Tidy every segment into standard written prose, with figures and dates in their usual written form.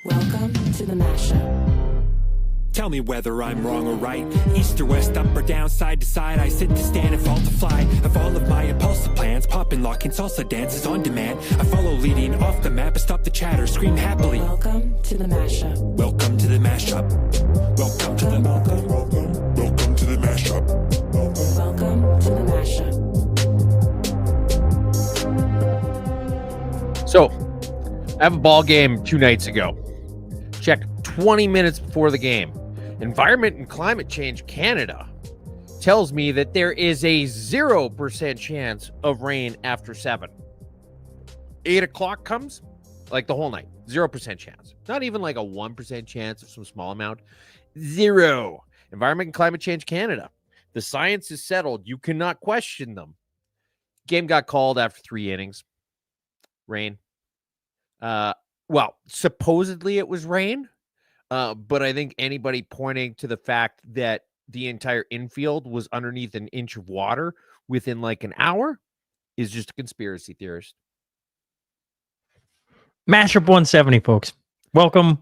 Welcome to the Mashup. Tell me whether I'm wrong or right. East or west, up or down, side to side. I sit to stand and fall to fly. Of all of my impulsive plans, pop and lock and salsa dances on demand. I follow leading off the map and stop the chatter, scream happily. Welcome to the Mashup. Welcome to the mashup. Welcome to the welcome to the mashup. Welcome to the Mashup. So, I have a ball game 2 nights ago. Check 20 minutes before the game. Environment and Climate Change Canada tells me that there is a 0% chance of rain after 7. 8 o'clock comes, like the whole night, 0% chance. Not even like a 1% chance of some small amount. 0. Environment and Climate Change Canada. The science is settled. You cannot question them. Game got called after 3 innings. Rain. Well, supposedly it was rain, but I think anybody pointing to the fact that the entire infield was underneath an inch of water within like an hour is just a conspiracy theorist. Mashup 170, folks. Welcome.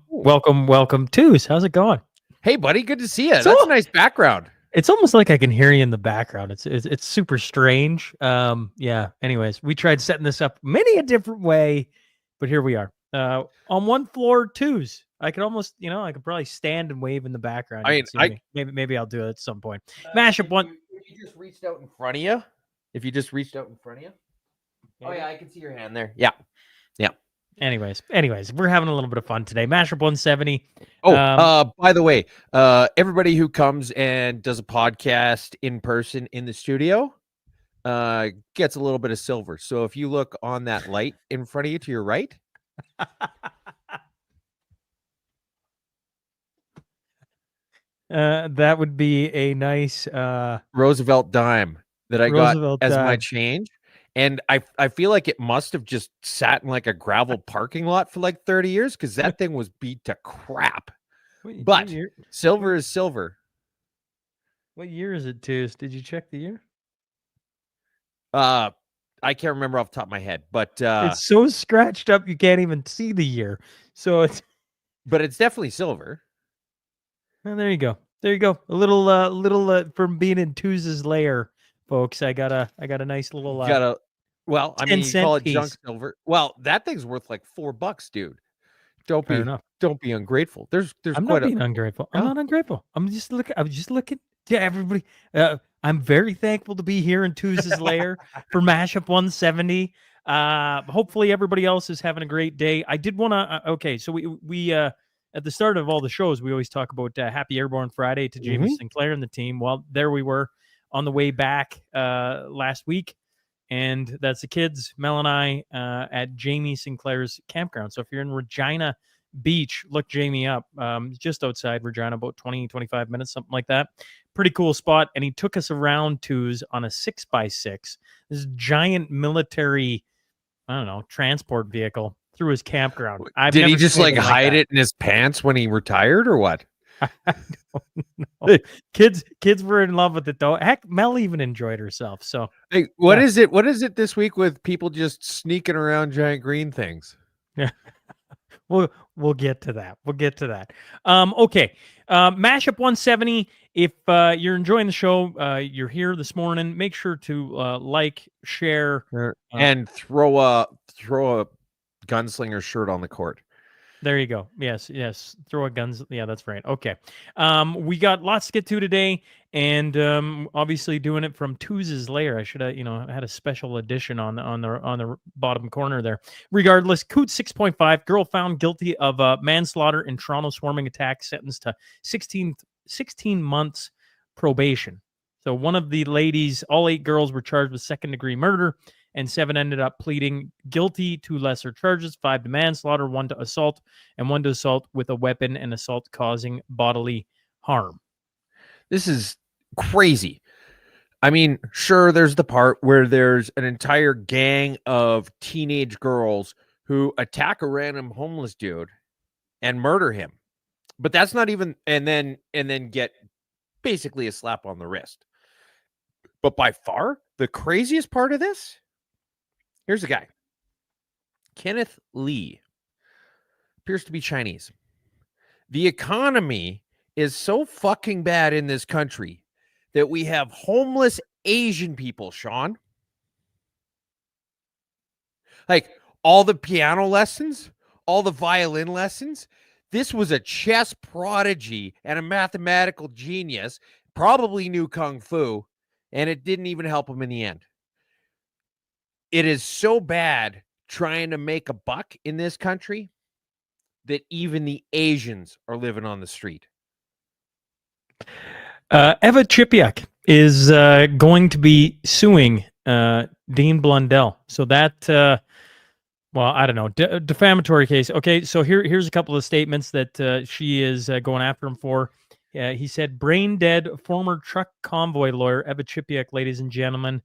Twos. How's it going? Hey, buddy, good to see you. That's a nice background. It's almost like I can hear you in the background. It's super strange. Yeah. Anyways, we tried setting this up many a different way, but here we are. On one floor, twos. I could almost, I could probably stand and wave in the background. I mean, maybe I'll do it at some point. Mashup one. If you just reached out in front of you. Oh yeah, I can see your hand there. Yeah. Anyways, we're having a little bit of fun today. Mashup 170. By the way, everybody who comes and does a podcast in person in the studio gets a little bit of silver. So if you look on that light in front of you to your right, that would be a nice Roosevelt dime that I got as dime. my change. And I feel like it must have just sat in like a gravel parking lot for like 30 years because that thing was beat to crap. But silver is silver. What year is it, Twos? Did you check the year? I can't remember off the top of my head, but it's so scratched up you can't even see the year. But it's definitely silver. Well, there you go. A little from being in Twos' lair, folks. I got a nice little well, I mean, you call it piece. junk silver. Well, that thing's worth like $4, dude. Don't be ungrateful. I'm not being ungrateful. I'm not ungrateful. I was just looking. Yeah, everybody. I'm very thankful to be here in Twos' lair for Mashup 170. Hopefully everybody else is having a great day. I did want to. Okay, so we at the start of all the shows, we always talk about Happy Airborne Friday to Jamie Sinclair and the team. Well, there we were on the way back last week. And that's the kids, Mel and I, at Jamie Sinclair's campground. So if you're in Regina Beach, look Jamie up. Just outside Regina, about 20, 25 minutes, something like that. Pretty cool spot. And he took us around Twos on a 6x6. This giant military, transport vehicle through his campground. Did he just like hide it in his pants when he retired or what? I don't know. Kids were in love with it though. Heck, Mel even enjoyed herself. So hey, what is it? What is it this week with people just sneaking around giant green things? Yeah. We'll get to that. Okay. Mashup 170. If you're enjoying the show, you're here this morning, make sure to like, share, and throw a gunslinger shirt on the court. There you go. Yes. Throw a guns. Yeah, that's right. Okay. We got lots to get to today, and obviously doing it from Twos' lair. I should have, had a special edition on the bottom corner there. Regardless, Coot 6.5, girl found guilty of manslaughter in Toronto swarming attack, sentenced to 16 months probation. So one of the ladies, all 8 girls were charged with second-degree murder, and 7 ended up pleading guilty to lesser charges, 5 to manslaughter, 1 to assault, and 1 to assault with a weapon and assault causing bodily harm. This is crazy. I mean, sure, there's the part where there's an entire gang of teenage girls who attack a random homeless dude and murder him. But that's not even, and then get basically a slap on the wrist. But by far, the craziest part of this, here's a guy, Kenneth Lee, appears to be Chinese. The economy is so fucking bad in this country that we have homeless Asian people, Sean. Like all the piano lessons, all the violin lessons. This was a chess prodigy and a mathematical genius, probably knew Kung Fu, and it didn't even help him in the end. It is so bad trying to make a buck in this country that even the Asians are living on the street. Eva Chipiak is going to be suing Dean Blundell. So that, well, I don't know, defamatory case. Okay, so here's a couple of statements that she is going after him for. He said, brain dead former truck convoy lawyer Eva Chipiak, ladies and gentlemen,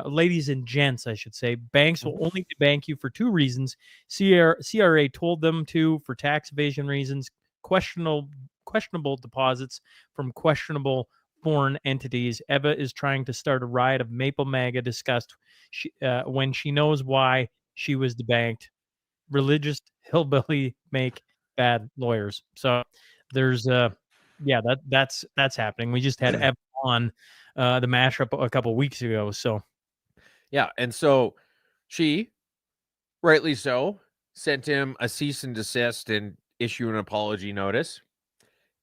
ladies and gents, I should say, banks will only bank you for two reasons. CRA told them to for tax evasion reasons, questionable deposits from questionable foreign entities. Eva is trying to start a riot of Maple MAGA disgust when she knows why she was debanked. Religious hillbilly make bad lawyers. So there's yeah, that's happening. We just had Eva on the mashup a couple weeks ago. So yeah, and so she, rightly so, sent him a cease and desist and issue an apology notice.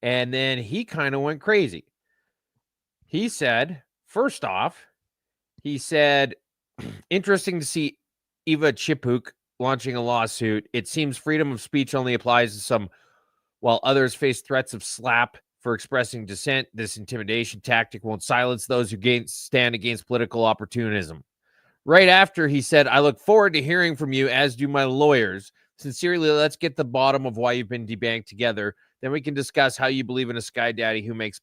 And then he kind of went crazy. He said, first off, he said, interesting to see Eva Chipiak launching a lawsuit. It seems freedom of speech only applies to some, while others face threats of slap for expressing dissent. This intimidation tactic won't silence those who stand against political opportunism. Right after, he said, I look forward to hearing from you, as do my lawyers. Sincerely, let's get the bottom of why you've been debanked together. Then we can discuss how you believe in a sky daddy who makes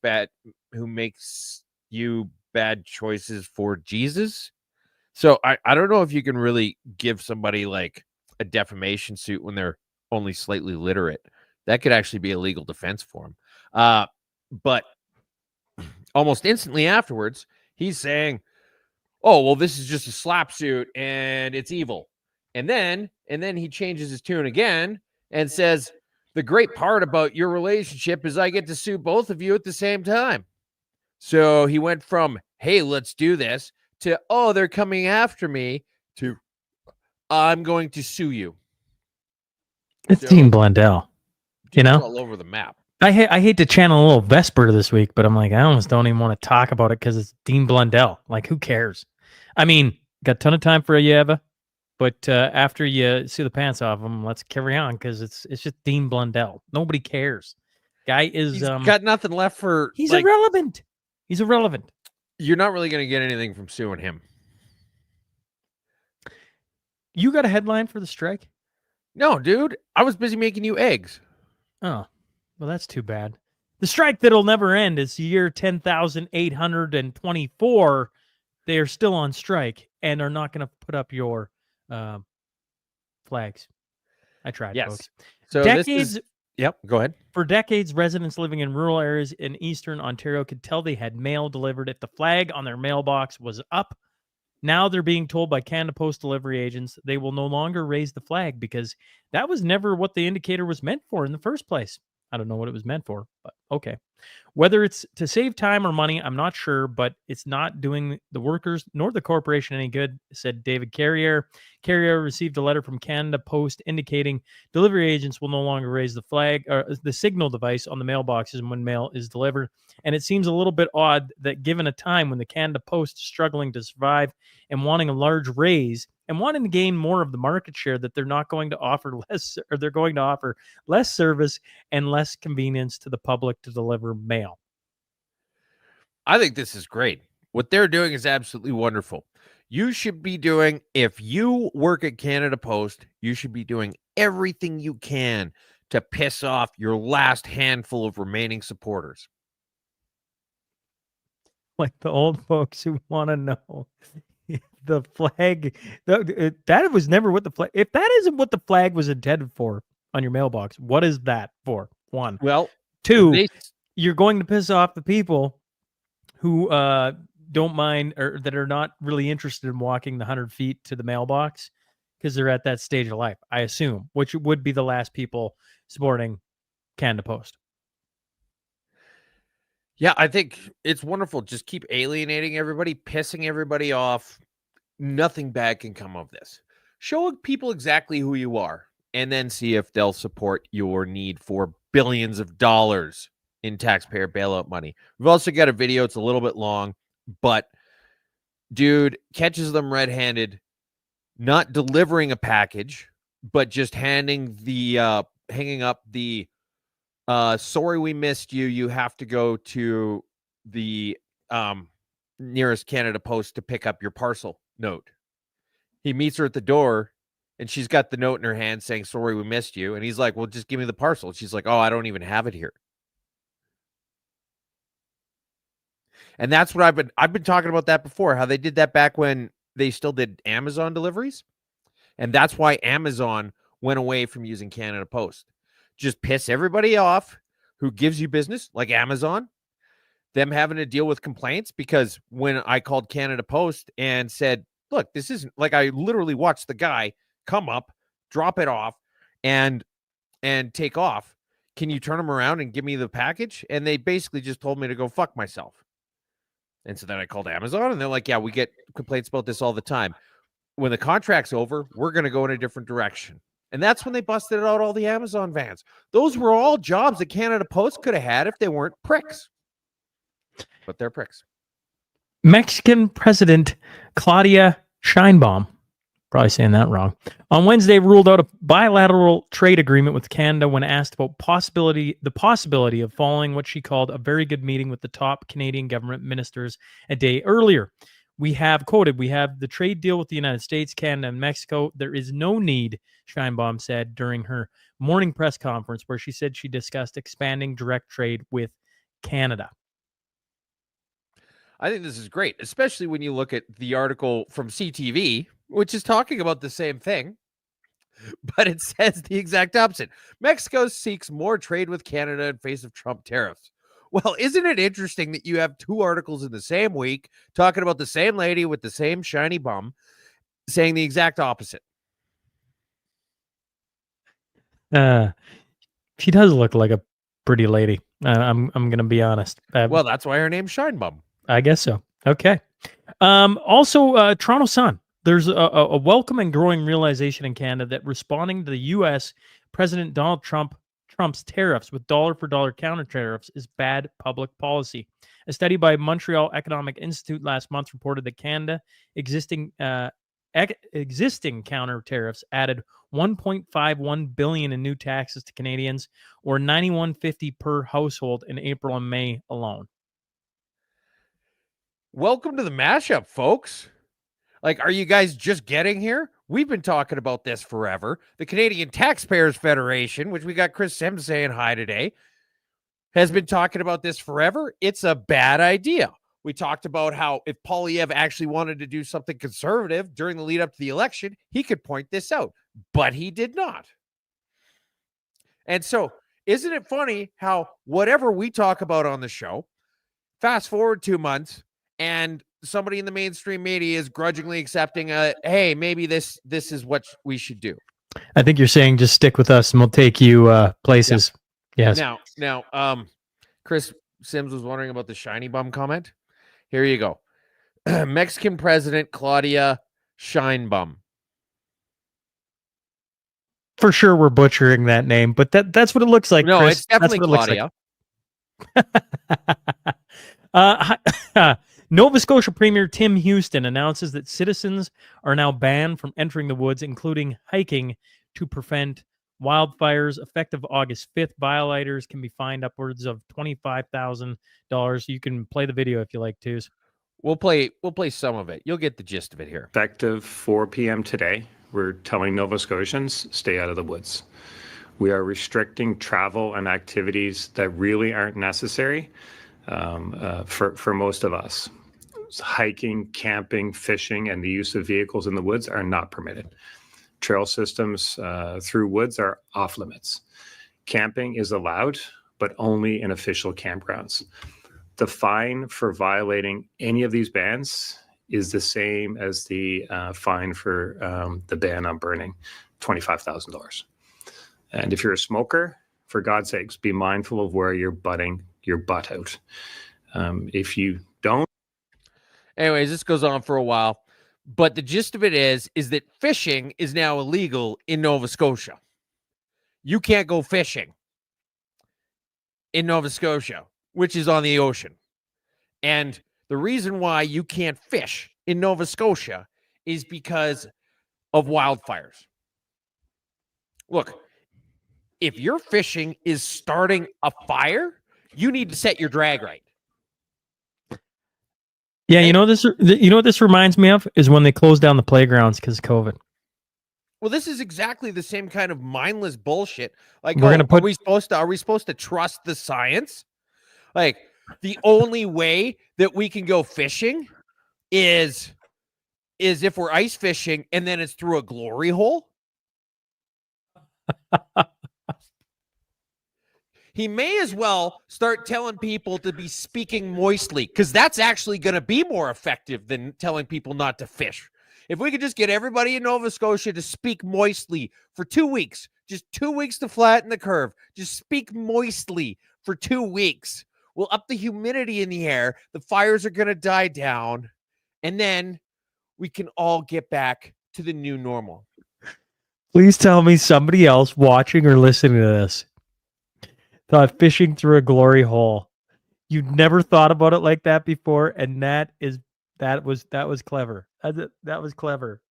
you bad choices for Jesus. So I don't know if you can really give somebody like a defamation suit when they're only slightly literate. That could actually be a legal defense for him. But almost instantly afterwards, he's saying, oh, well, this is just a slap suit and it's evil. And then he changes his tune again and says, the great part about your relationship is I get to sue both of you at the same time. So he went from, hey, let's do this, to, oh, they're coming after me, to, I'm going to sue you. it's So, Dean Blundell. You know, all over the map. I hate to channel a little Vesper this week, but I'm like, I almost don't even want to talk about it because it's Dean Blundell. Like, who cares? I mean, got a ton of time for you, Eva, but after you see the pants off him, let's carry on because it's just Dean Blundell. Nobody cares. Guy is He's got nothing left for. He's irrelevant. He's irrelevant. You're not really going to get anything from suing him. You got a headline for the strike? No, dude. I was busy making you eggs. Oh, well, that's too bad. The strike that'll never end is year 10,824. They are still on strike and are not going to put up your flags. I tried, Yes. folks. So Decades. Yep, go ahead. For decades, residents living in rural areas in eastern Ontario could tell they had mail delivered if the flag on their mailbox was up. Now they're being told by Canada Post delivery agents they will no longer raise the flag because that was never what the indicator was meant for in the first place. I don't know what it was meant for, but okay. Whether it's to save time or money, I'm not sure, but it's not doing the workers nor the corporation any good, said David Carrier. Carrier received a letter from Canada Post indicating delivery agents will no longer raise the flag or the signal device on the mailboxes when mail is delivered. And it seems a little bit odd that given a time when the Canada Post is struggling to survive and wanting a large raise and wanting to gain more of the market share, that they're not going to offer less, or they're going to offer less service and less convenience to the public to deliver mail. I think this is great. What they're doing is absolutely wonderful. You should be doing, if you work at Canada Post, you should be doing everything you can to piss off your last handful of remaining supporters. Like the old folks who want to know the flag, that was never what the flag, if that isn't what the flag was intended for on your mailbox, what is that for? One. Well, two, you're going to piss off the people who don't mind, or that are not really interested in walking the 100 feet to the mailbox, because they're at that stage of life, I assume, which would be the last people supporting Canada Post. Yeah, I think it's wonderful. Just keep alienating everybody, pissing everybody off. Nothing bad can come of this. Show people exactly who you are and then see if they'll support your need for billions of dollars in taxpayer bailout money. We've also got a video. It's a little bit long, but dude catches them red-handed, not delivering a package, but just hanging up the sorry we missed you. You have to go to the nearest Canada Post to pick up your parcel note. He meets her at the door and she's got the note in her hand saying, sorry, we missed you. And he's like, well, just give me the parcel. She's like, oh, I don't even have it here. And that's what I've been talking about that before, how they did that back when they still did Amazon deliveries. And that's why Amazon went away from using Canada Post. Just piss everybody off who gives you business, like Amazon, them having to deal with complaints. Because when I called Canada Post and said, look, this isn't like, I literally watched the guy come up, drop it off, and take off. Can you turn them around and give me the package? And they basically just told me to go fuck myself. And so then I called Amazon and they're like, yeah, we get complaints about this all the time. When the contract's over, we're going to go in a different direction. And that's when they busted out all the Amazon vans. Those were all jobs that Canada Post could have had if they weren't pricks. But they're pricks. Mexican President Claudia Sheinbaum, probably saying that wrong, on Wednesday ruled out a bilateral trade agreement with Canada when asked about the possibility of following what she called a very good meeting with the top Canadian government ministers a day earlier. We have the trade deal with the United States, Canada, and Mexico. There is no need, Sheinbaum said during her morning press conference, where she said she discussed expanding direct trade with Canada. I think this is great, especially when you look at the article from CTV, which is talking about the same thing, but it says the exact opposite. Mexico seeks more trade with Canada in face of Trump tariffs. Well, isn't it interesting that you have two articles in the same week talking about the same lady with the same shiny bum saying the exact opposite? She does look like a pretty lady. I'm going to be honest. Well, that's why her name's Shine Bum. I guess so. Okay. Also, Toronto Sun. There's a welcome and growing realization in Canada that responding to the U.S. President Donald Trump's tariffs with dollar-for-dollar counter tariffs is bad public policy. A study by Montreal Economic Institute last month reported that Canada existing counter tariffs added $1.51 billion in new taxes to Canadians, or $91.50 per household in April and May alone. Welcome to the mashup, folks. Like, are you guys just getting here? We've been talking about this forever. The Canadian Taxpayers Federation, which we got Chris Sims saying hi today, has been talking about this forever. It's a bad idea. We talked about how if Poilievre actually wanted to do something conservative during the lead up to the election, he could point this out, but he did not. And so, isn't it funny how whatever we talk about on the show, fast forward 2 months, and somebody in the mainstream media is grudgingly accepting hey, maybe this is what we should do. I think you're saying just stick with us and we'll take you places. Yeah. Yes. Now, Chris Sims was wondering about the shiny bum comment. Here you go. Mexican President Claudia Sheinbaum. For sure we're butchering that name, but that's what it looks like. No, Chris. it's definitely Claudia. Nova Scotia Premier Tim Houston announces that citizens are now banned from entering the woods, including hiking, to prevent wildfires. Effective August 5th, violators can be fined upwards of $25,000. You can play the video if you like, Twos. We'll play some of it. You'll get the gist of it here. Effective 4 p.m. today, we're telling Nova Scotians, stay out of the woods. We are restricting travel and activities that really aren't necessary for most of us. Hiking, camping, fishing, and the use of vehicles in the woods are not permitted. Trail systems through woods are off limits. Camping is allowed, but only in official campgrounds. The fine for violating any of these bans is the same as the fine for the ban on burning, $25,000. And if you're a smoker, for God's sakes, be mindful of where you're butting your butt out. If you don't. Anyways, this goes on for a while, but the gist of it is that fishing is now illegal in Nova Scotia. You can't go fishing in Nova Scotia, which is on the ocean. And the reason why you can't fish in Nova Scotia is because of wildfires. Look, if your fishing is starting a fire, you need to set your drag right. Yeah, you know what this reminds me of is when they closed down the playgrounds because of COVID. Well, this is exactly the same kind of mindless bullshit. Like, are we supposed to trust the science? Like, the only way that we can go fishing is if we're ice fishing and then it's through a glory hole. He may as well start telling people to be speaking moistly, because that's actually going to be more effective than telling people not to fish. If we could just get everybody in Nova Scotia to speak moistly for 2 weeks, just 2 weeks to flatten the curve, just speak moistly for 2 weeks. We'll up the humidity in the air. The fires are going to die down. And then we can all get back to the new normal. Please tell me somebody else watching or listening to this thought fishing through a glory hole. You'd never thought about it like that before, and that was clever. That was clever.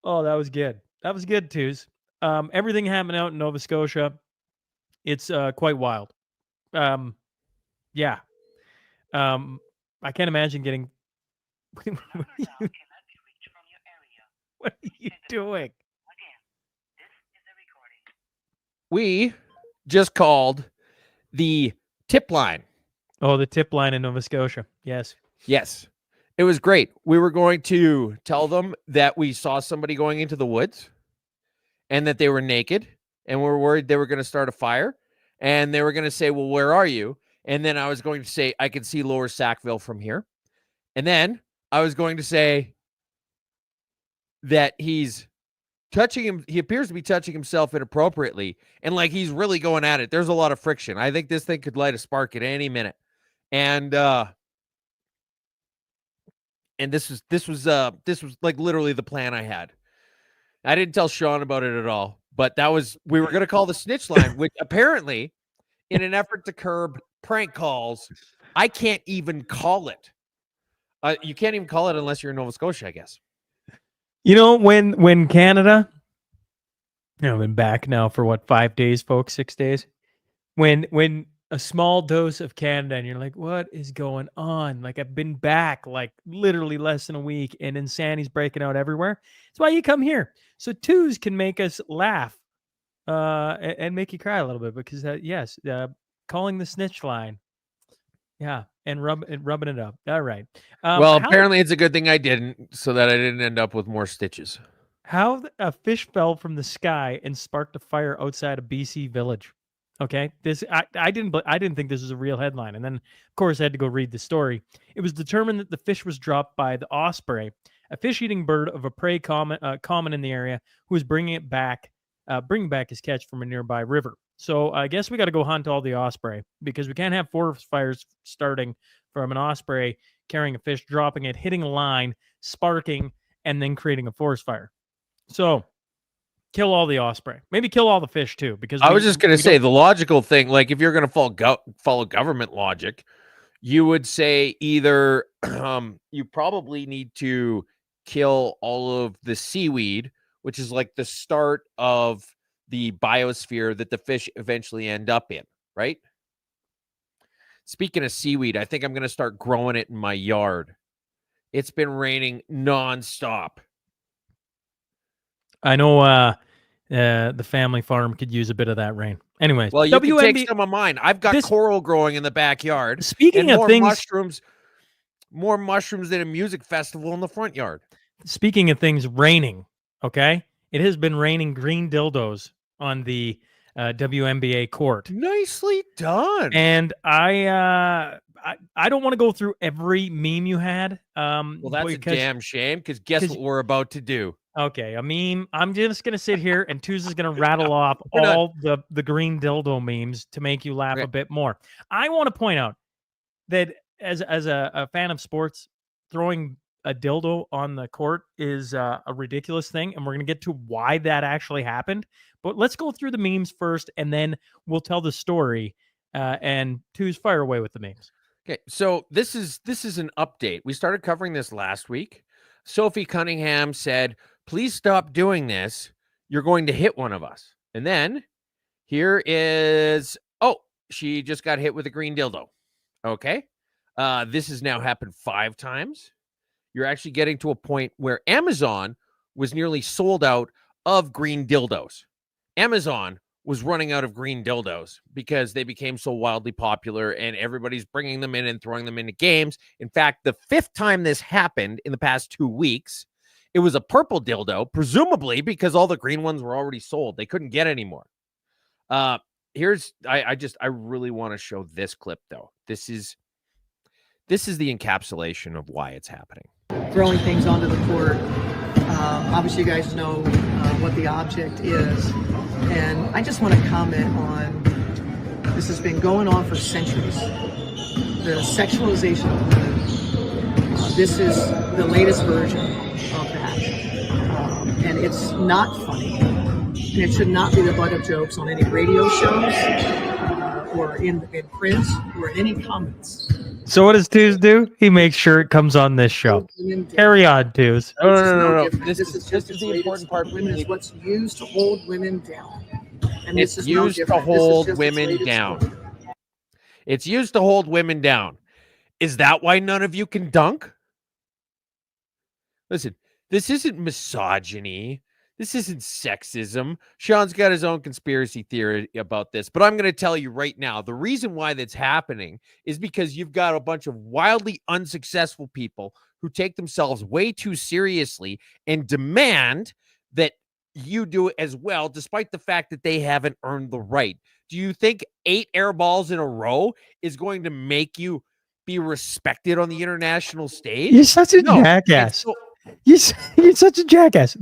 Oh, that was good. That was good, Twos. Everything happening out in Nova Scotia, it's quite wild. Yeah. I can't imagine getting. What are you doing? We just called the tip line. Oh, the tip line in Nova Scotia. Yes. Yes. It was great. We were going to tell them that we saw somebody going into the woods and that they were naked and we were worried they were going to start a fire. And they were going to say, well, where are you? And then I was going to say, I can see Lower Sackville from here. And then I was going to say that he's touching him. He appears to be touching himself inappropriately. And like, he's really going at it. There's a lot of friction. I think this thing could light a spark at any minute. And this was like literally the plan I had. I didn't tell Sean about it at all, but we were going to call the snitch line, which apparently in an effort to curb prank calls, I can't even call it. You can't even call it unless you're in Nova Scotia, I guess. You know, when Canada, I've been back now for what, 5 days, folks, 6 days. When a small dose of Canada and you're like, what is going on? Like, I've been back like literally less than a week and insanity's breaking out everywhere. That's why you come here. So Twos can make us laugh and make you cry a little bit because yes, calling the snitch line. Yeah. And rubbing it up. All right. Well, apparently it's a good thing I didn't, so that I didn't end up with more stitches. How a fish fell from the sky and sparked a fire outside a BC village. Okay, I didn't think this was a real headline, and then of course I had to go read the story. It was determined that the fish was dropped by the osprey, a fish-eating bird of a prey common in the area, who was bringing back his catch from a nearby river. So I guess we got to go hunt all the osprey because we can't have forest fires starting from an osprey carrying a fish, dropping it, hitting a line, sparking, and then creating a forest fire. So kill all the osprey. Maybe kill all the fish too, because I was just going to say the logical thing, like if you're going to follow government logic, you would say either you probably need to kill all of the seaweed, which is like the start of the biosphere that the fish eventually end up in, right? Speaking of seaweed, I think I'm going to start growing it in my yard. It's been raining nonstop. I know the family farm could use a bit of that rain. Anyways, well, you can take some of mine. I've got coral growing in the backyard. Speaking of things, more mushrooms than a music festival in the front yard. Speaking of things raining, okay, it has been raining green dildos on the WNBA court. Nicely done. And I I don't want to go through every meme you had. Well, that's a damn shame, because guess 'cause- what we're about to do? Okay, a meme. I'm just gonna sit here and Tuz is gonna rattle off We're not- all the green dildo memes to make you laugh Okay. a bit more. I want to point out that as a fan of sports, throwing a dildo on the court is a ridiculous thing, and we're gonna get to why that actually happened. But let's go through the memes first, and then we'll tell the story. And Tuz, fire away with the memes. Okay, so this is an update. We started covering this last week. Sophie Cunningham said, "Please stop doing this. You're going to hit one of us." And then here is, she just got hit with a green dildo. Okay. This has now happened 5 times. You're actually getting to a point where Amazon was nearly sold out of green dildos. Amazon was running out of green dildos because they became so wildly popular and everybody's bringing them in and throwing them into games. In fact, the 5th time this happened in the past 2 weeks, it was a purple dildo, presumably because all the green ones were already sold. They couldn't get any more. I really want to show this clip though. This is the encapsulation of why it's happening. Throwing things onto the court. Obviously, you guys know what the object is. And I just want to comment on, this has been going on for centuries. The sexualization of women. This is the latest version of that. And it's not funny. And it should not be the butt of jokes on any radio shows or in print or in any comments. So what does Tuz do? He makes sure it comes on this show. Carry on, Tuz. No. This is just the important part. Women is what's used to hold women down. And It's this is no used to different. This is hold just its women latest down. version. It's used to hold women down. Is that why none of you can dunk? Listen, this isn't misogyny. This isn't sexism. Sean's got his own conspiracy theory about this, but I'm going to tell you right now, the reason why that's happening is because you've got a bunch of wildly unsuccessful people who take themselves way too seriously and demand that you do it as well, despite the fact that they haven't earned the right. Do you think 8 air balls in a row is going to make you be respected on the international stage? You're such a No. jackass. So- You're such a jackass.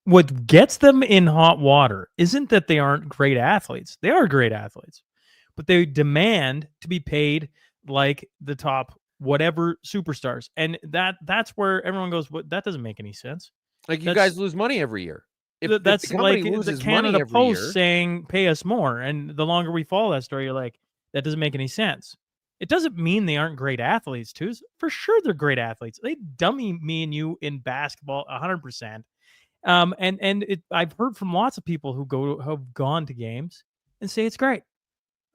What gets them in hot water isn't that they aren't great athletes. They are great athletes, but they demand to be paid like the top whatever superstars, and that's where everyone goes, "What? That doesn't make any sense." Like, you That's- guys lose money every year. If That's the company like the loses money Canada every Post year, saying, "Pay us more," and the longer we follow that story, you're like, "That doesn't make any sense." It doesn't mean they aren't great athletes, too. For sure, they're great athletes. They dummy me and you in basketball 100%. I've heard from lots of people who have gone to games and say it's great,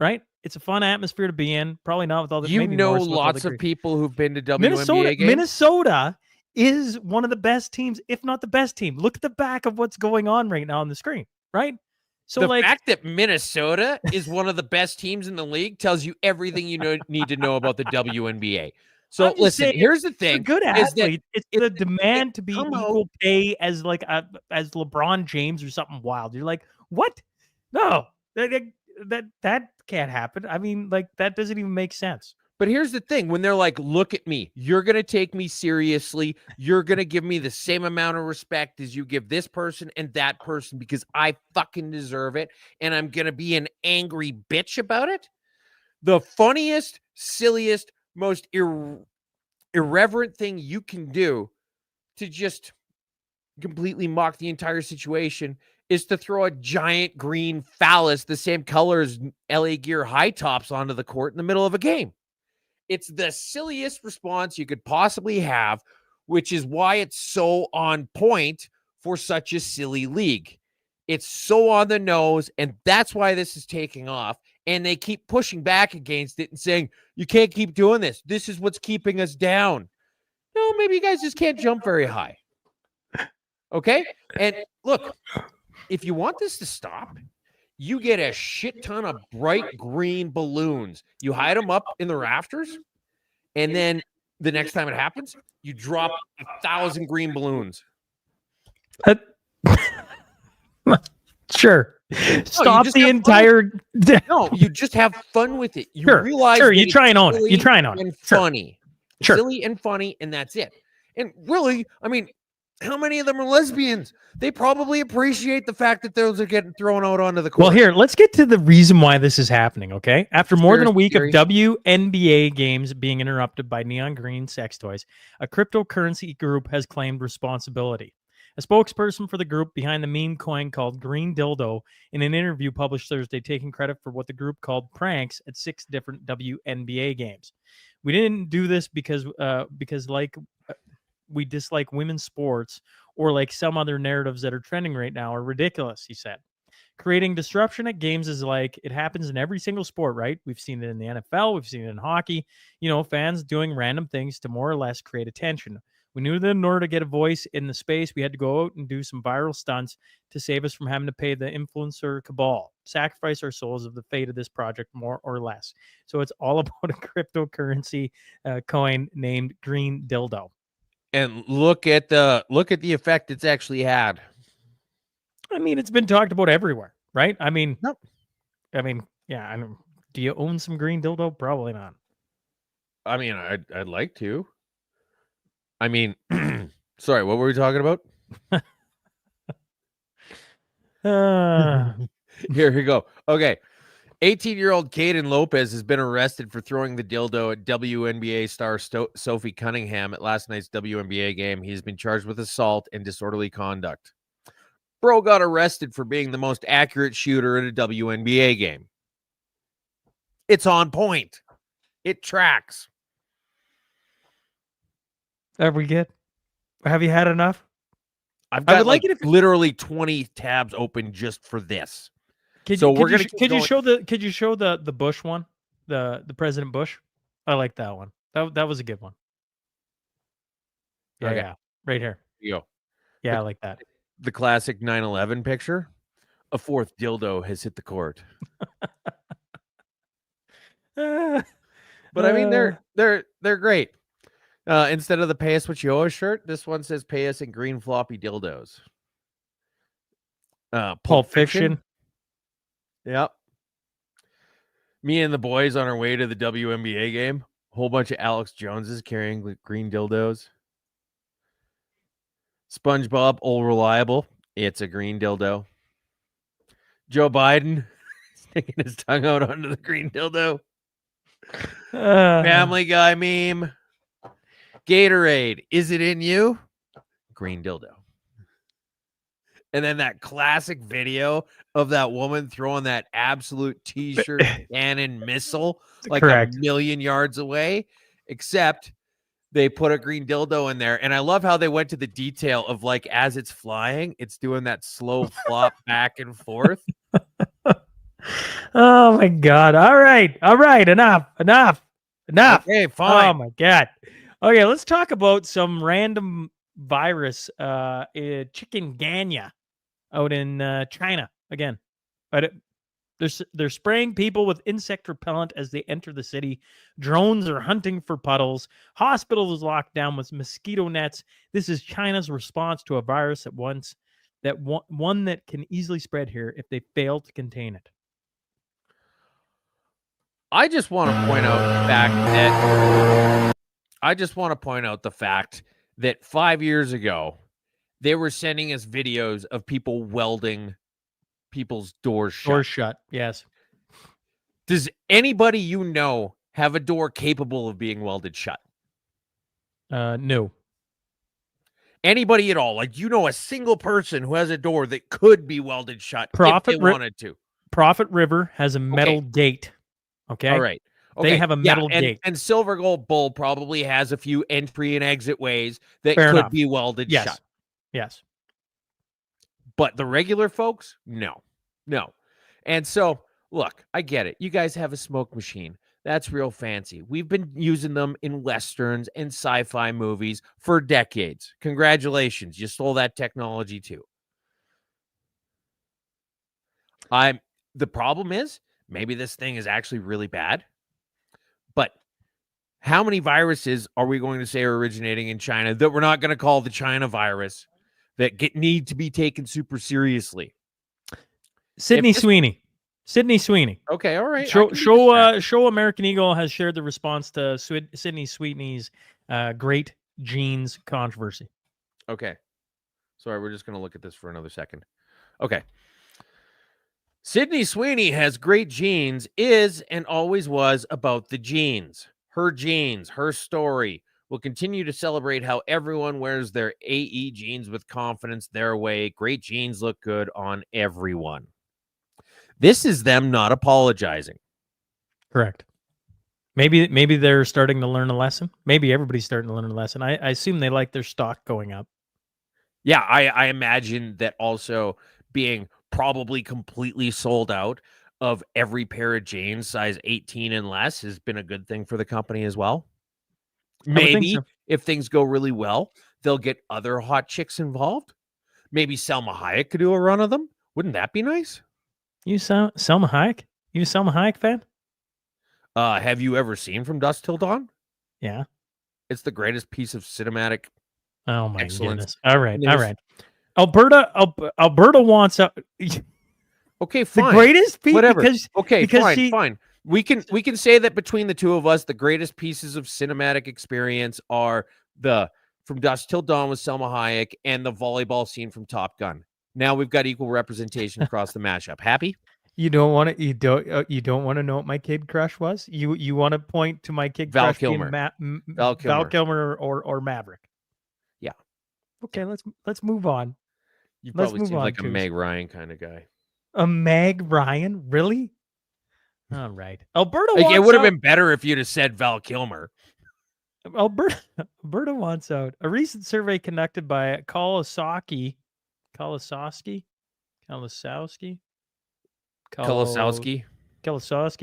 right? It's a fun atmosphere to be in. Probably not with all the maybe more so with all lots the of great- people who've been to WNBA Minnesota. games. Minnesota is one of the best teams, if not the best team. Look at the back of what's going on right now on the screen, right? So The fact that Minnesota is one of the best teams in the league tells you everything you need to know about the WNBA. So I'm just listen, saying, here's the it's a thing: good is that athlete. It's the demand to be come out- equal pay as as LeBron James or something wild. You're like, what? No, that can't happen. I mean, like, that doesn't even make sense. But here's the thing: when they're like, "Look at me, you're gonna take me seriously. You're gonna give me the same amount of respect as you give this person and that person because I fucking deserve it, and I'm gonna be an angry bitch about it." The funniest, silliest, most irreverent thing you can do to just completely mock the entire situation is to throw a giant green phallus the same color as LA Gear high tops onto the court in the middle of a game. It's the silliest response you could possibly have, which is why it's so on point for such a silly league. It's so on the nose, and that's why this is taking off. And they keep pushing back against it and saying, "You can't keep doing this. This is what's keeping us down." No, maybe you guys just can't jump very high. Okay? And look, if you want this to stop, you get a shit ton of bright green balloons. You hide them up in the rafters, and then the next time it happens, you drop 1,000 green balloons. Sure. Stop just the have fun entire. No, you just have fun with it. You Sure, realize sure, that you it's try and own it. You silly try and own it. and Sure. funny. It's Sure. silly and funny, and that's it. And really, I mean, how many of them are lesbians? They probably appreciate the fact that those are getting thrown out onto the court. Well, here, let's get to the reason why this is happening, okay? After more than a week of Conspiracy WNBA games being interrupted by neon green sex toys, a cryptocurrency group has claimed responsibility. A spokesperson for the group behind the meme coin called Green Dildo, in an interview published Thursday, taking credit for what the group called pranks at 6 different WNBA games. We didn't do this because we dislike women's sports or like some other narratives that are trending right now are ridiculous, he said. Creating disruption at games is like it happens in every single sport, right? We've seen it in the NFL, we've seen it in hockey, fans doing random things to more or less create attention. We knew that in order to get a voice in the space, we had to go out and do some viral stunts to save us from having to pay the influencer cabal, sacrifice our souls of the fate of this project, more or less. So it's all about a cryptocurrency coin named Green Dildo. And look at the effect it's actually had. I mean, it's been talked about everywhere, right? I mean, Nope. Yeah. I don't, do you own some Green Dildo? Probably not. I mean, I'd like to. I mean, sorry, what were we talking about? Here we go. Okay. 18-year-old Caden Lopez has been arrested for throwing the dildo at WNBA star Sophie Cunningham at last night's WNBA game. He's been charged with assault and disorderly conduct. Bro got arrested for being the most accurate shooter at a WNBA game. It's on point. It tracks. Have you had enough? I've got like it if literally 20 tabs open just for this. Could you show the Bush one, the President Bush? I like that one. That was a good one. Yeah, Okay. yeah, right here. Here you go. Yeah, I like that. The classic 9/11 picture. A fourth dildo has hit the court. But I mean, they're great. Instead of the "Pay Us What You Owe Us" shirt, this one says "Pay Us in green floppy dildos." Pulp Fiction. Yep. Me and the boys on our way to the WNBA game. A whole bunch of Alex Joneses carrying green dildos. SpongeBob, old reliable. It's a green dildo. Joe Biden sticking his tongue out onto the green dildo. Family Guy meme. Gatorade, is it in you? Green dildo. And then that classic video of that woman throwing that absolute t-shirt cannon missile like Correct. a million yards away, except they put a green dildo in there. And I love how they went to the detail of like as it's flying, it's doing that slow flop back and forth. Oh my God. All right. Enough. Okay, fine. Oh my God. Okay, let's talk about some random virus, chikungunya out in China again. But they're spraying people with insect repellent as they enter the city. Drones are hunting for puddles. Hospitals locked down with mosquito nets. This is China's response to a virus one that can easily spread here if they fail to contain it. I just want to point out the fact that 5 years ago, they were sending us videos of people welding people's doors shut. Doors shut, yes. Does anybody you know have a door capable of being welded shut? No. Anybody at all? Like, a single person who has a door that could be welded shut if they wanted to. Prophet River has a metal gate. Okay. All right. Okay. They have a metal gate. And Silver Gold Bull probably has a few entry and exit ways that Fair could enough. be welded shut. Yes. But the regular folks, no. And so, look, I get it. You guys have a smoke machine. That's real fancy. We've been using them in Westerns and sci-fi movies for decades. Congratulations. You stole that technology too. The problem is, maybe this thing is actually really bad. But how many viruses are we going to say are originating in China that we're not going to call the China virus that need to be taken super seriously? Sydney this- Sweeney. Sydney Sweeney. Okay, all right. I Show can do this. show American Eagle has shared the response to Sydney Sweeney's great jeans controversy. Okay. Sorry, we're just going to look at this for another second. Okay. Sydney Sweeney has great genes, is and always was about the jeans. Her jeans, her story. Will continue to celebrate how everyone wears their AE jeans with confidence their way. Great jeans look good on everyone. This is them not apologizing. Correct. Maybe they're starting to learn a lesson. Maybe everybody's starting to learn a lesson. I assume they like their stock going up. Yeah, I imagine that also being probably completely sold out of every pair of jeans size 18 and less has been a good thing for the company as well. would think Maybe so. if things go really well, they'll get other hot chicks involved. Maybe Selma Hayek could do a run of them. Wouldn't that be nice? You Selma Hayek? You a Selma Hayek fan? Have you ever seen From Dusk Till Dawn? Yeah. It's the greatest piece of cinematic. Oh my Excellent. goodness. All right. And All there's- right. Alberta wants a, the Okay, fine. greatest piece Whatever. because Okay, because fine. We can say that between the two of us, the greatest pieces of cinematic experience are the From Dusk Till Dawn with Selma Hayek and the volleyball scene from Top Gun. Now we've got equal representation across the mashup. Happy? you don't want to you don't want to know what my kid crush was. You want to point to my kid Val crush being Kilmer. Val Kilmer. Kilmer or Maverick. Yeah. Okay, let's move on. You Let's probably move seem on, like a Coos. Meg Ryan kind of guy. A Meg Ryan, really? All right. Alberta Like, wants it would have out. been better if you'd have said Val Kilmer. Alberta wants out. A recent survey conducted by Kolosowski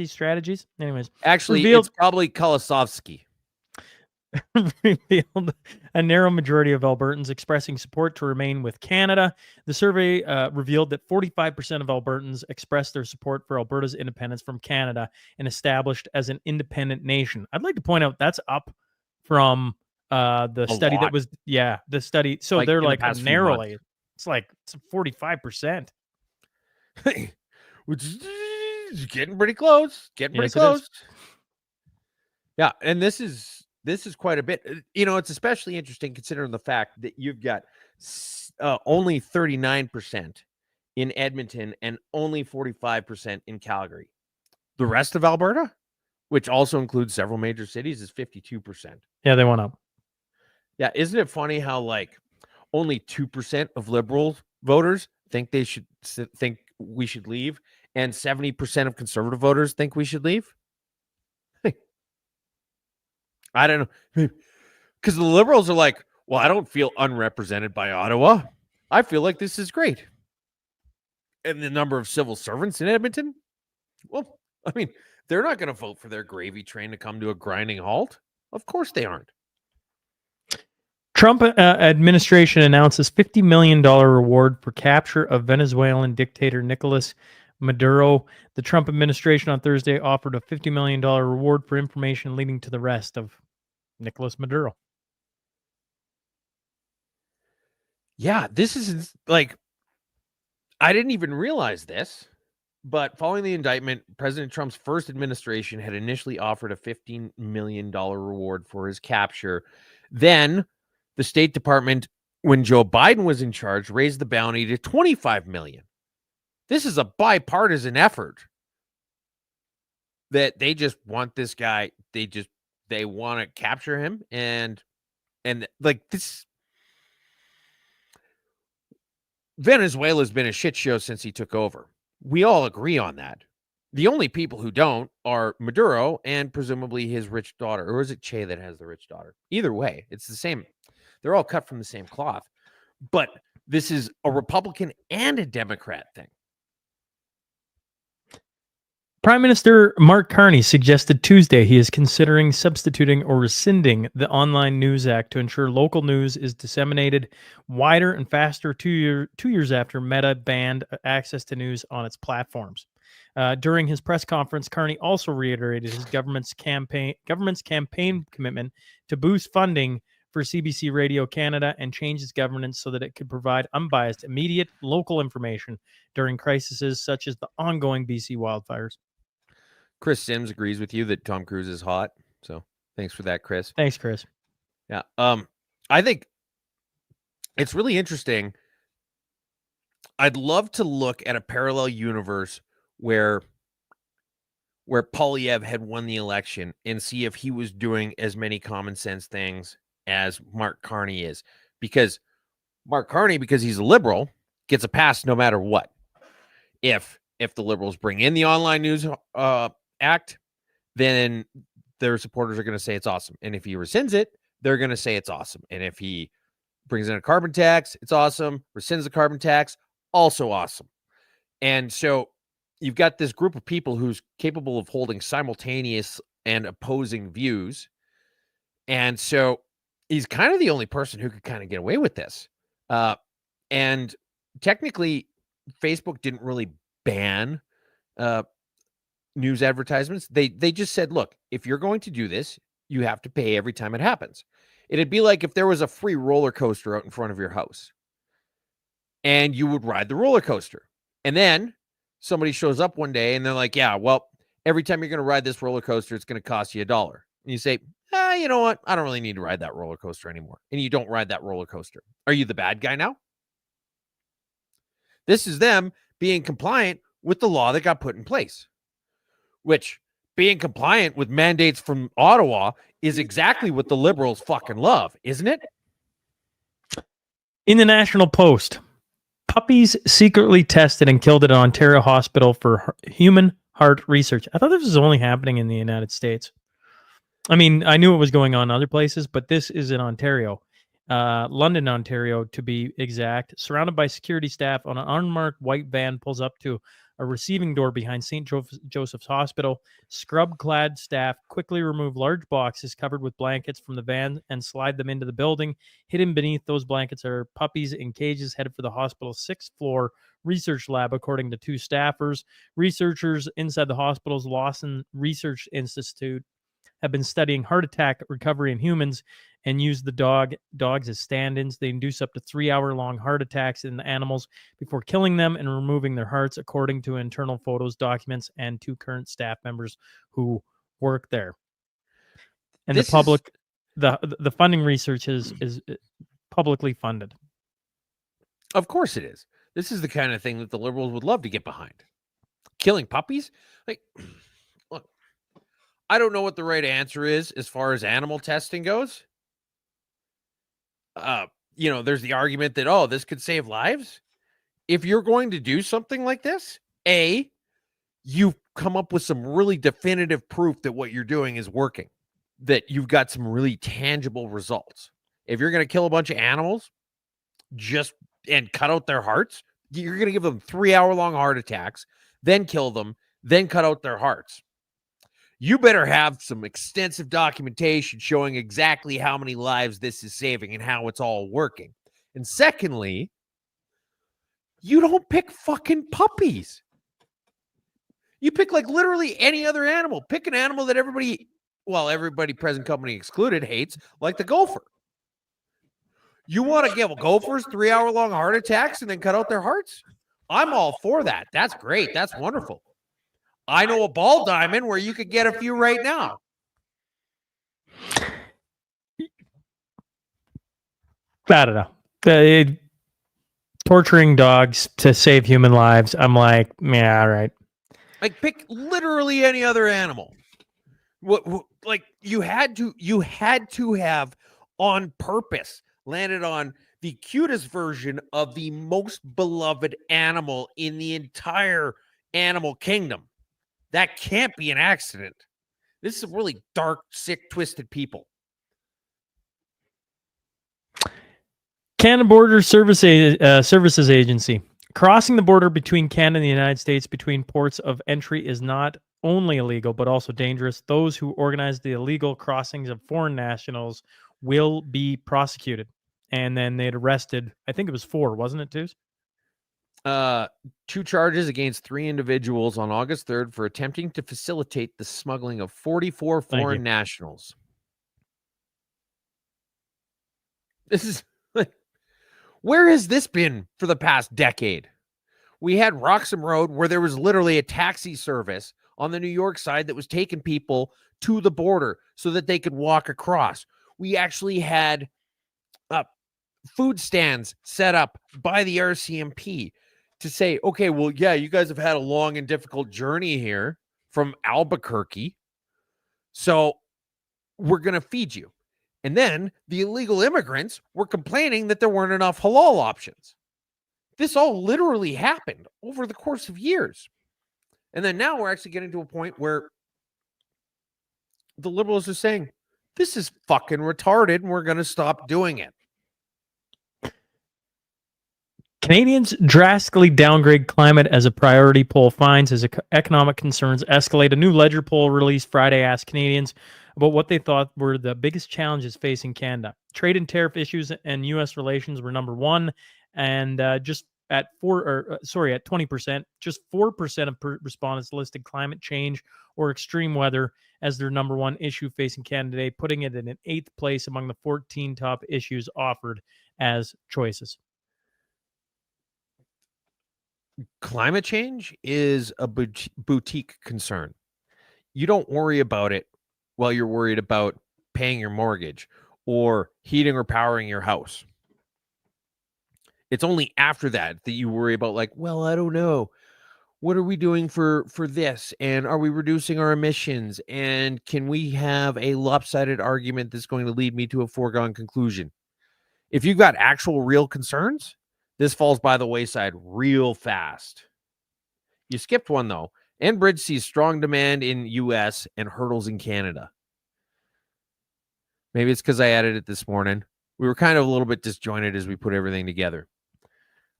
Strategies. Anyways, Actually, revealed- it's probably Kolosowski. revealed a narrow majority of Albertans expressing support to remain with Canada. The survey revealed that 45% of Albertans expressed their support for Alberta's independence from Canada and established as an independent nation. I'd like to point out that's up from the A study lot. that was the study. So Like, they're in the like past few narrowly. It's like it's 45%. Which is getting pretty close. Getting pretty Yes, it is. close. Yeah, and this is quite a bit. You know, it's especially interesting considering the fact that you've got only 39% in Edmonton and only 45% in Calgary. The rest of Alberta, which also includes several major cities, is 52%. Yeah, they went up. Yeah, isn't it funny how like only 2% of Liberal voters think we should leave, and 70% of Conservative voters think we should leave? I don't know, because the Liberals are like, well, I don't feel unrepresented by Ottawa. I feel like this is great. And the number of civil servants in Edmonton, well, I mean, they're not going to vote for their gravy train to come to a grinding halt. Of course they aren't. Trump administration announces $50 million reward for capture of Venezuelan dictator Nicolas Maduro. The Trump administration on Thursday offered a $50 million reward for information leading to the arrest of Nicolas Maduro. Yeah, this is like, I didn't even realize this, but following the indictment, President Trump's first administration had initially offered a $15 million reward for his capture. Then the State Department, when Joe Biden was in charge, raised the bounty to $25 million. This is a bipartisan effort that they just want this guy. They want to capture him. And like this, Venezuela's been a shit show since he took over. We all agree on that. The only people who don't are Maduro and presumably his rich daughter. Or is it Che that has the rich daughter? Either way, it's the same. They're all cut from the same cloth. But this is a Republican and a Democrat thing. Prime Minister Mark Carney suggested Tuesday he is considering substituting or rescinding the Online News Act to ensure local news is disseminated wider and faster 2 years after Meta banned access to news on its platforms. During his press conference, Carney also reiterated his government's campaign commitment to boost funding for CBC Radio Canada and change its governance so that it could provide unbiased, immediate local information during crises such as the ongoing BC wildfires. Chris Sims agrees with you that Tom Cruise is hot. So thanks for that, Chris. Thanks, Chris. Yeah. I think it's really interesting. I'd love to look at a parallel universe where Polyev had won the election and see if he was doing as many common sense things as Mark Carney is. Because Mark Carney, because he's a liberal, gets a pass no matter what. If the liberals bring in the online news act, then their supporters are going to say it's awesome. And if he rescinds it, they're going to say it's awesome. And if he brings in a carbon tax, it's awesome. Rescinds the carbon tax, also awesome. And so you've got this group of people who's capable of holding simultaneous and opposing views. And so he's kind of the only person who could kind of get away with this. And technically, Facebook didn't really ban news advertisements. They just said, look, if you're going to do this, you have to pay every time it happens. It'd be like if there was a free roller coaster out in front of your house and you would ride the roller coaster. And then somebody shows up one day and they're like, yeah, well, every time you're going to ride this roller coaster, it's going to cost you $1. And you say, you know what? I don't really need to ride that roller coaster anymore. And you don't ride that roller coaster. Are you the bad guy now? This is them being compliant with the law that got put in place, which being compliant with mandates from Ottawa is exactly what the liberals fucking love, isn't it? In the National Post, puppies secretly tested and killed at an Ontario hospital for human heart research. I thought this was only happening in the United States. I mean, I knew it was going on in other places, but this is in Ontario. London, Ontario, to be exact. Surrounded by security staff on an unmarked white van pulls up to a receiving door behind St. Joseph's Hospital. Scrub-clad staff quickly remove large boxes covered with blankets from the van and slide them into the building. Hidden beneath those blankets are puppies in cages headed for the hospital's 6th-floor research lab, according to 2 staffers. Researchers inside the hospital's Lawson Research Institute have been studying heart attack recovery in humans and use the dogs as stand-ins. They induce up to 3-hour-long heart attacks in the animals before killing them and removing their hearts, according to internal photos, documents, and 2 current staff members who work there. And the public, the funding research is publicly funded. Of course it is. This is the kind of thing that the liberals would love to get behind. Killing puppies? Like, look, I don't know what the right answer is as far as animal testing goes. There's the argument that, oh, this could save lives. If you're going to do something like this, you've come up with some really definitive proof that what you're doing is working, that you've got some really tangible results. If you're going to kill a bunch of animals and cut out their hearts, you're going to give them 3-hour-long heart attacks, then kill them, then cut out their hearts. You better have some extensive documentation showing exactly how many lives this is saving and how it's all working. And secondly, you don't pick fucking puppies. You pick like literally any other animal. Pick an animal that everybody present company excluded, hates, like the gopher. You want to give gophers 3-hour-long heart attacks and then cut out their hearts? I'm all for that. That's great. That's wonderful. I know a ball diamond where you could get a few right now. I don't know. Torturing dogs to save human lives. I'm like, yeah, all right. Like, pick literally any other animal. Like, you had to have on purpose landed on the cutest version of the most beloved animal in the entire animal kingdom. That can't be an accident. This is really dark, sick, twisted people. Canada Border Services Agency. Crossing the border between Canada and the United States between ports of entry is not only illegal, but also dangerous. Those who organize the illegal crossings of foreign nationals will be prosecuted. And then they'd arrested, I think it was 4, wasn't it, Tews? 2 charges against 3 individuals on August 3rd for attempting to facilitate the smuggling of 44 foreign nationals. This is like, where has this been for the past decade? We had Roxham Road where there was literally a taxi service on the New York side that was taking people to the border so that they could walk across. We actually had food stands set up by the RCMP to say, okay, well, yeah, you guys have had a long and difficult journey here from Albuquerque, so we're going to feed you. And then the illegal immigrants were complaining that there weren't enough halal options. This all literally happened over the course of years. And then now we're actually getting to a point where the liberals are saying, this is fucking retarded and we're going to stop doing it. Canadians drastically downgrade climate as a priority, poll finds as economic concerns escalate. A new Ledger poll released Friday asked Canadians about what they thought were the biggest challenges facing Canada. Trade and tariff issues and U.S. relations were number one, and just at 20%, just 4% of respondents listed climate change or extreme weather as their number one issue facing Canada today, putting it in an 8th place among the 14 top issues offered as choices. Climate change is a boutique concern. You don't worry about it while you're worried about paying your mortgage or heating or powering your house. It's only after that you worry about, like, well, I don't know. What are we doing for this? And are we reducing our emissions? And can we have a lopsided argument that's going to lead me to a foregone conclusion? If you've got actual real concerns, this falls by the wayside real fast. You skipped one, though. Enbridge sees strong demand in U.S. and hurdles in Canada. Maybe it's because I added it this morning. We were kind of a little bit disjointed as we put everything together.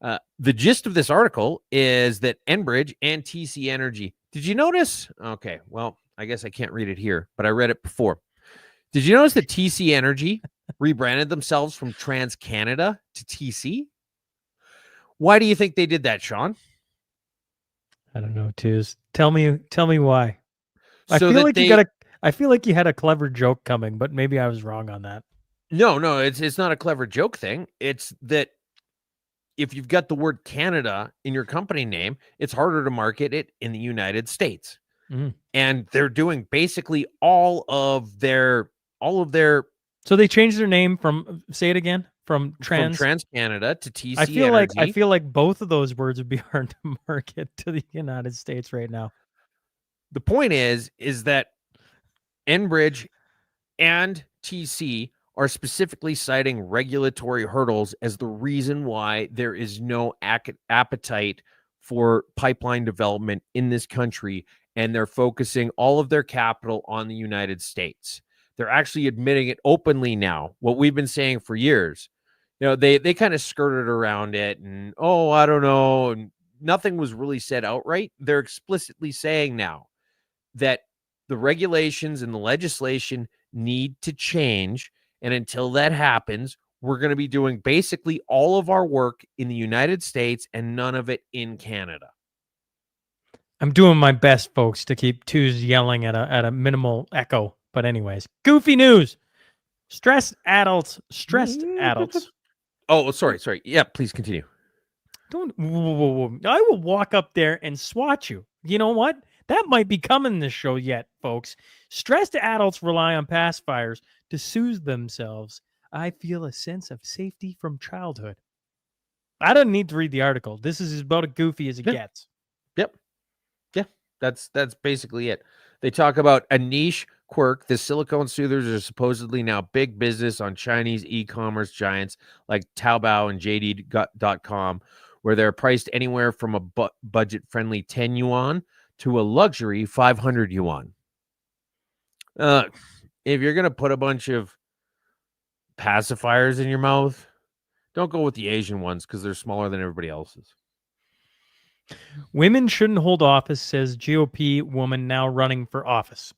The gist of this article is that Enbridge and TC Energy. Did you notice? Okay, well, I guess I can't read it here, but I read it before. Did you notice that TC Energy rebranded themselves from TransCanada to TC? Why do you think they did that, Sean? I don't know, Tews. Tell me why. I So feel that like I feel like you had a clever joke coming, but maybe I was wrong on that. No, it's not a clever joke thing. It's that if you've got the word Canada in your company name, it's harder to market it in the United States. Mhm. And they're doing basically all of their So they changed their name from, say it again, from TransCanada to TC I feel Energy. like both of those words would be hard to market to the United States right now. The point is that Enbridge and TC are specifically citing regulatory hurdles as the reason why there is no appetite for pipeline development in this country, and they're focusing all of their capital on the United States. They're actually admitting it openly now, what we've been saying for years. You know, they kind of skirted around it and, oh, I don't know, and nothing was really said outright. They're explicitly saying now that the regulations and the legislation need to change. And until that happens, we're going to be doing basically all of our work in the United States and none of it in Canada. I'm doing my best, folks, to keep Tews yelling at a minimal echo. But anyways, goofy news. Stressed adults. Oh, sorry. Yeah, please continue. Don't. Whoa. I will walk up there and swat you. You know what? That might be coming in this show yet, folks. Stressed adults rely on pacifiers to soothe themselves. I feel a sense of safety from childhood. I don't need to read the article. This is about as goofy as it gets. Yep. Yeah, that's basically it. They talk about a niche quirk. The silicone soothers are supposedly now big business on Chinese e-commerce giants like Taobao and JD.com, where they're priced anywhere from a budget-friendly 10 yuan to a luxury 500 yuan. If you're going to put a bunch of pacifiers in your mouth, don't go with the Asian ones because they're smaller than everybody else's. Women shouldn't hold office, says GOP woman now running for office.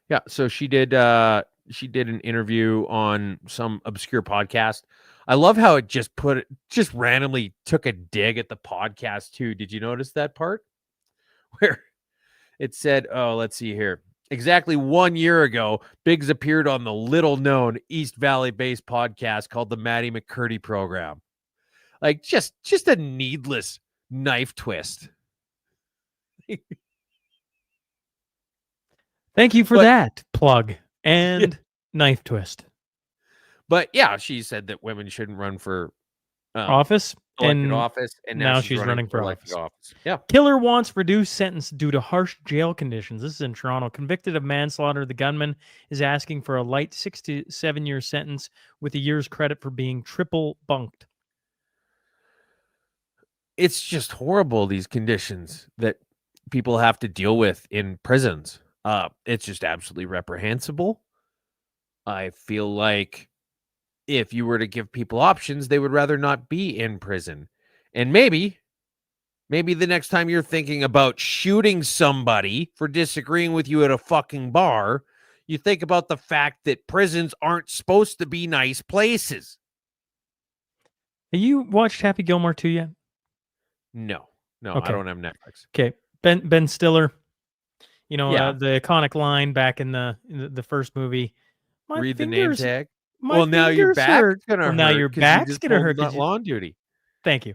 Yeah. So she did an interview on some obscure podcast. I love how it just randomly took a dig at the podcast too. Did you notice that part? Where it said, oh, let's see here. Exactly 1 year ago, Biggs appeared on the little-known East Valley-based podcast called the Maddie McCurdy Program. Like, just a needless knife twist. Thank you for But- that plug and knife twist. But yeah, she said that women shouldn't run for Office. elected And office, and now now she's running for elected office. Yeah. Killer wants reduced sentence due to harsh jail conditions. This is in Toronto. Convicted of manslaughter, the gunman is asking for a light 6 to 7 year sentence with a year's credit for being triple bunked. It's just horrible, these conditions that people have to deal with in prisons. It's just absolutely reprehensible. I feel like if you were to give people options, they would rather not be in prison. And maybe the next time you're thinking about shooting somebody for disagreeing with you at a fucking bar, you think about the fact that prisons aren't supposed to be nice places. Have you watched Happy Gilmore 2 yet? No, Okay. I don't have Netflix. Okay. Ben Stiller, Yeah. the iconic line back in the first movie. My Read the name tag. My Well, now your fingers back's hurt. gonna Well, hurt. now your 'cause you back's just gonna pulled hurt. 'cause that you- lawn duty. Thank you.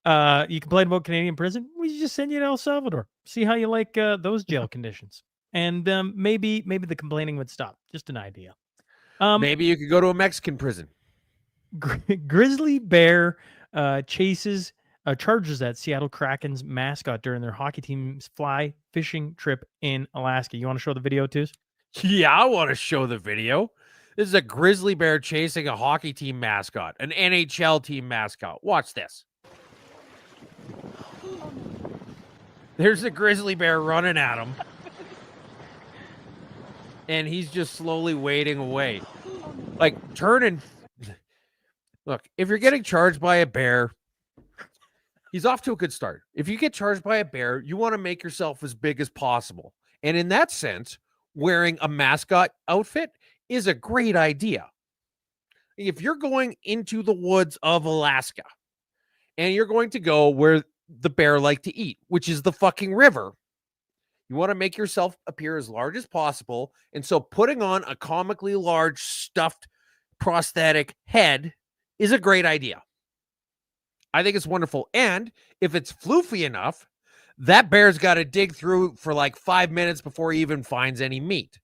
You complain about Canadian prison? We just send you to El Salvador. See how you like those jail conditions, and maybe the complaining would stop. Just an idea. Maybe you could go to a Mexican prison. Grizzly bear charges at Seattle Kraken's mascot during their hockey team's fly fishing trip in Alaska. You want to show the video, too? Yeah, I want to show the video. This is a grizzly bear chasing a hockey team mascot, an NHL team mascot. Watch this. There's a grizzly bear running at him. And he's just slowly wading away. Like, turn and... Look, if you're getting charged by a bear, he's off to a good start. If you get charged by a bear, you want to make yourself as big as possible. And in that sense, wearing a mascot outfit is a great idea. If you're going into the woods of Alaska and you're going to go where the bear like to eat, which is the fucking river, you want to make yourself appear as large as possible. And so putting on a comically large stuffed prosthetic head is a great idea. I think it's wonderful. And if it's floofy enough, that bear's got to dig through for like 5 minutes before he even finds any meat.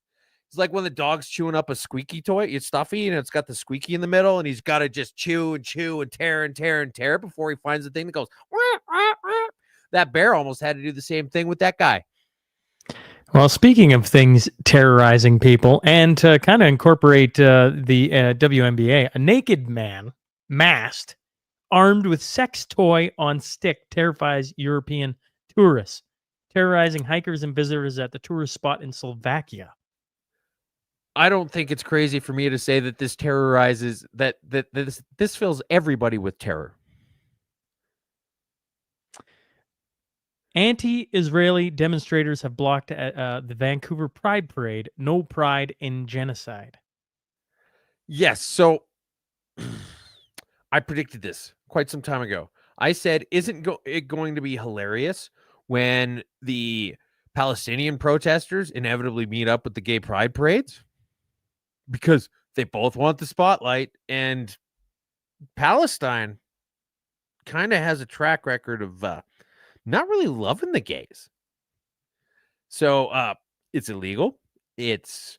It's like when the dog's chewing up a squeaky toy. It's stuffy and it's got the squeaky in the middle, and he's got to just chew and chew and tear and tear and tear before he finds the thing that goes, wah, wah, wah. That bear almost had to do the same thing with that guy. Well, speaking of things terrorizing people, and to kind of incorporate the WNBA, a naked man, masked, armed with sex toy on stick, terrifies European tourists, terrorizing hikers and visitors at the tourist spot in Slovakia. I don't think it's crazy for me to say that this terrorizes, that this fills everybody with terror. Anti-Israeli demonstrators have blocked the Vancouver Pride Parade. No pride in genocide. Yes, so I predicted this quite some time ago. I said, isn't it going to be hilarious when the Palestinian protesters inevitably meet up with the gay pride parades? Because they both want the spotlight, and Palestine kind of has a track record of not really loving the gays. So it's illegal. It's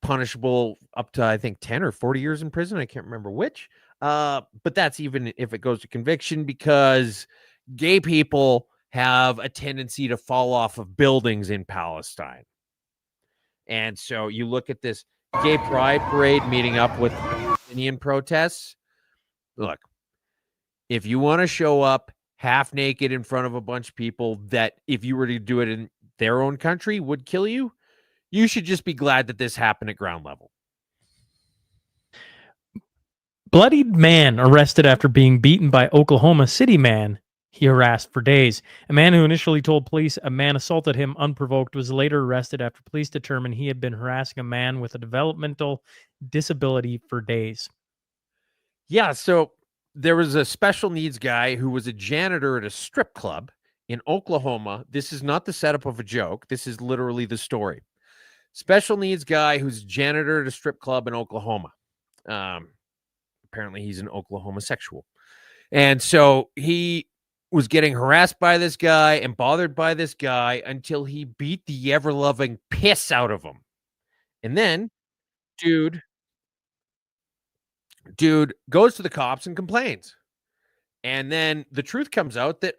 punishable up to, I think, 10 or 40 years in prison. I can't remember which. But that's even if it goes to conviction, because gay people have a tendency to fall off of buildings in Palestine. And so you look at this gay pride parade meeting up with Palestinian protests. Look, if you want to show up half naked in front of a bunch of people that, if you were to do it in their own country, would kill you, you should just be glad that this happened at ground level. Bloodied man arrested after being beaten by Oklahoma City man he harassed for days. A man who initially told police a man assaulted him unprovoked was later arrested after police determined he had been harassing a man with a developmental disability for days. Yeah, so there was a special needs guy who was a janitor at a strip club in Oklahoma. This is not the setup of a joke. This is literally the story. special needs guy who's janitor at a strip club in Oklahoma. Apparently he's an Oklahoma sexual. And so he was getting harassed by this guy and bothered by this guy until he beat the ever-loving piss out of him. And then dude goes to the cops and complains. And then the truth comes out that,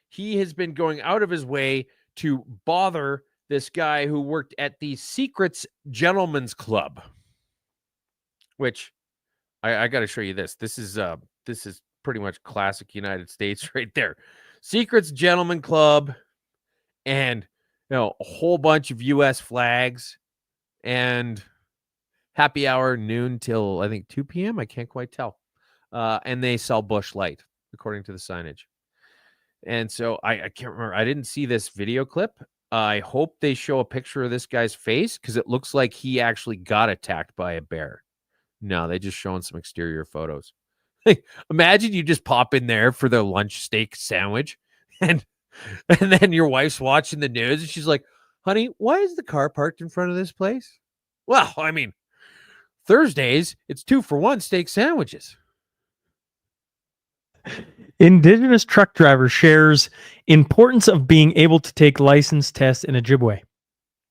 he has been going out of his way to bother this guy who worked at the Secrets Gentlemen's Club, which I got to show you this. This is pretty much classic United States right there. Secrets Gentlemen Club, and a whole bunch of U.S. flags, and happy hour noon till I think 2 p.m. I can't quite tell. And they sell Busch Light according to the signage. And so I can't remember. I didn't see this video clip. I hope they show a picture of this guy's face because it looks like he actually got attacked by a bear. No, they just showing some exterior photos. Imagine you just pop in there for their lunch steak sandwich and then your wife's watching the news and she's like, honey, why is the car parked in front of this place? Well, I mean, Thursdays, it's 2-for-1 steak sandwiches. Indigenous truck driver shares importance of being able to take license tests in Ojibwe.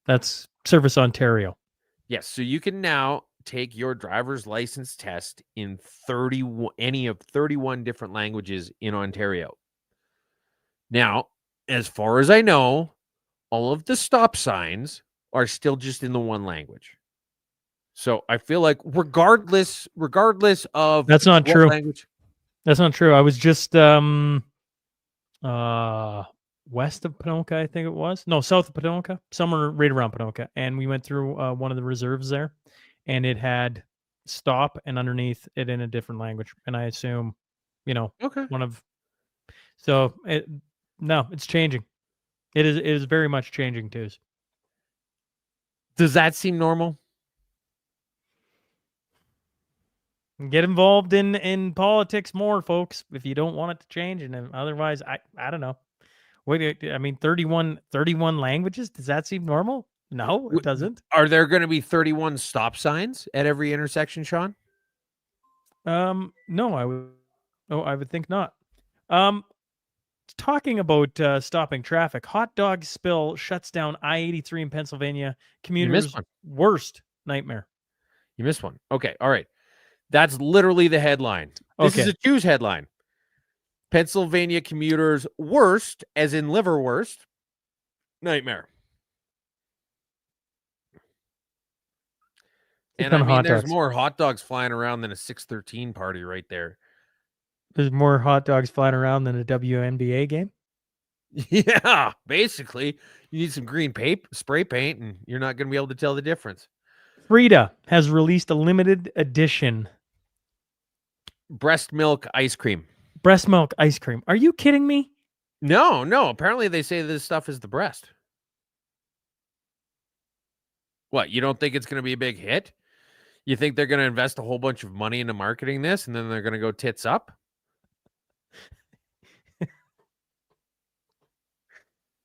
That's Service Ontario. Yes, so you can now take your driver's license test in any of 31 different languages in Ontario. Now, as far as I know, all of the stop signs are still just in the one language. So I feel like regardless of that's not true. Language. That's not true. I was just west of Ponoka, I think it was. No, south of Ponoka, somewhere right around Ponoka. And we went through one of the reserves there, and it had stop and underneath it in a different language. And I assume, okay. It's changing. It is very much changing too. Does that seem normal? Get involved in politics more, folks, if you don't want it to change. And otherwise, I don't know. Wait, I mean, 31 languages? Does that seem normal? No, it doesn't. Are there going to be 31 stop signs at every intersection, Sean? No, I would think not. Talking about stopping traffic, hot dog spill shuts down I-83 in Pennsylvania. Commuters' worst nightmare. You missed one. Okay, all right. That's literally the headline. This is a Choose headline. Pennsylvania commuters' worst, as in liverwurst, nightmare. And I mean, there's more hot dogs flying around than a 613 party right there. There's more hot dogs flying around than a WNBA game? Yeah, basically. You need some green spray paint, and you're not going to be able to tell the difference. Frida has released a limited edition breast milk ice cream. Breast milk ice cream. Are you kidding me? No. Apparently they say this stuff is the breast. What, you don't think it's going to be a big hit? You think they're going to invest a whole bunch of money into marketing this and then they're going to go tits up?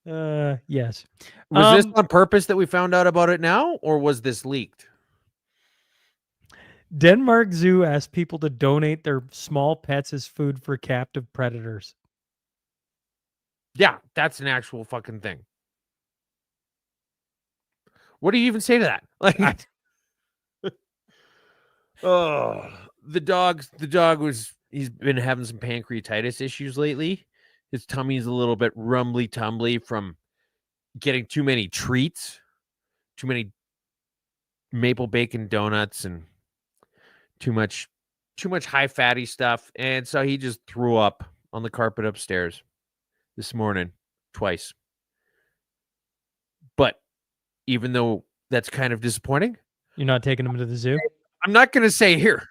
Yes. Was this on purpose that we found out about it now, or was this leaked? Denmark Zoo asked people to donate their small pets as food for captive predators. Yeah, that's an actual fucking thing. What do you even say to that? Like, the dog he's been having some pancreatitis issues lately. His tummy's a little bit rumbly tumbly from getting too many treats, too many maple bacon donuts, and too much high fatty stuff. And so he just threw up on the carpet upstairs this morning twice. But even though that's kind of disappointing, you're not taking him to the zoo? I'm not going to say, here,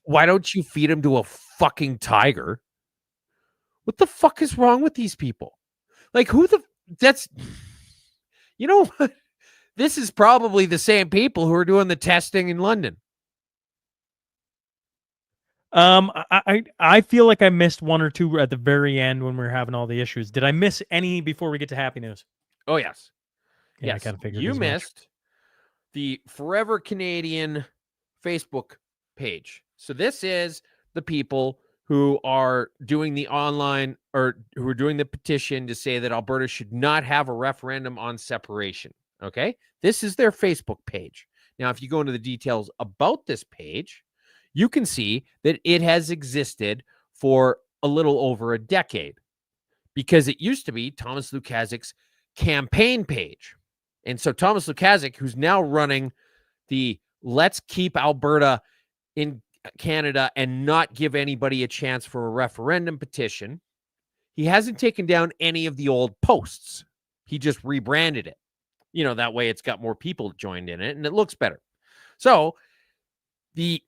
why don't you feed him to a fucking tiger? What the fuck is wrong with these people? Like, you know what? This is probably the same people who are doing the testing in London. I feel like I missed one or two at the very end when we were having all the issues. Did I miss any before we get to happy news? Oh, yes. Yeah, yes. I kind of figured you missed the Forever Canadian Facebook page. So this is the people who are doing the online or who are doing the petition to say that Alberta should not have a referendum on separation. Okay. This is their Facebook page. Now, if you go into the details about this page, you can see that it has existed for a little over a decade because it used to be Thomas Lukaszik's campaign page. And so Thomas Lukaszik, who's now running the Let's Keep Alberta in Canada and not give anybody a chance for a referendum petition, he hasn't taken down any of the old posts. He just rebranded it. You know, that way it's got more people joined in it and it looks better. So the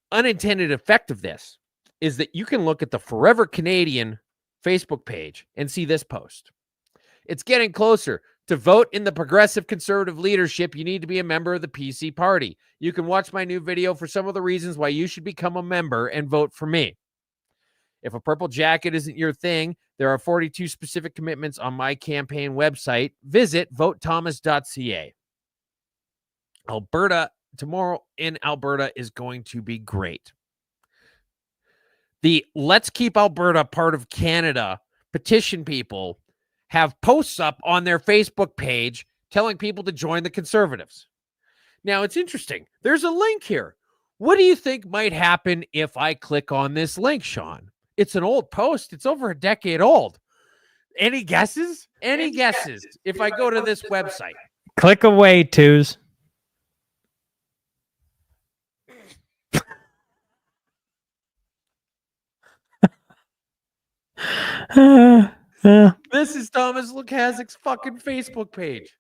unintended effect of this is that you can look at the Forever Canadian Facebook page and see this post. It's getting closer. To vote in the progressive conservative leadership, you need to be a member of the PC party. You can watch my new video for some of the reasons why you should become a member and vote for me. If a purple jacket isn't your thing, there are 42 specific commitments on my campaign website. Visit votethomas.ca. Alberta, tomorrow in Alberta is going to be great. The Let's Keep Alberta Part of Canada petition people have posts up on their Facebook page telling people to join the Conservatives. Now, it's interesting. There's a link here. What do you think might happen if I click on this link, Sean? It's an old post. It's over a decade old. Any guesses? Any guesses if I go to this website? Click away, twos. This is Thomas Lukaszik's fucking Facebook page.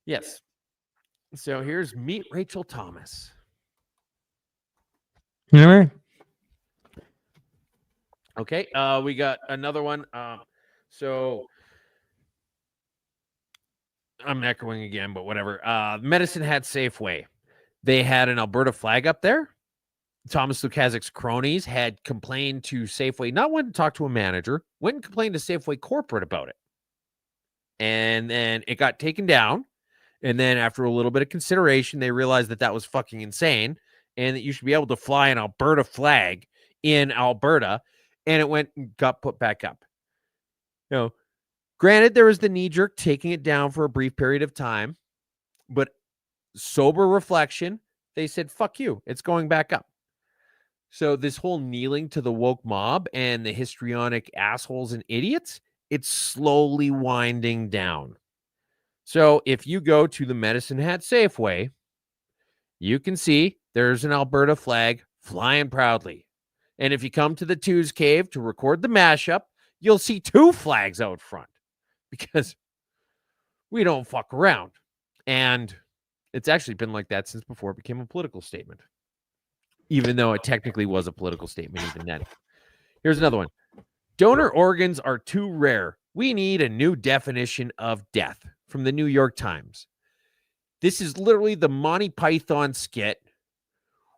Yes. So here's Meet Rachel Thomas. All right. Okay. We got another one. So I'm echoing again, but whatever. Medicine Hat Safeway. They had an Alberta flag up there. Thomas Lukaszik's cronies had complained to Safeway, not went to talk to a manager, went and complained to Safeway corporate about it. And then it got taken down. And then after a little bit of consideration, they realized that that was fucking insane and that you should be able to fly an Alberta flag in Alberta. And it went and got put back up. You know, granted, there was the knee-jerk taking it down for a brief period of time, but sober reflection, they said, fuck you, it's going back up. So this whole kneeling to the woke mob and the histrionic assholes and idiots, it's slowly winding down. So if you go to the Medicine Hat Safeway, you can see there's an Alberta flag flying proudly. And if you come to the Twos Cave to record the mashup, you'll see two flags out front because we don't fuck around. And it's actually been like that since before it became a political statement, even though it technically was a political statement even then. Here's another one. Donor organs are too rare. We need a new definition of death, from the New York Times. This is literally the Monty Python skit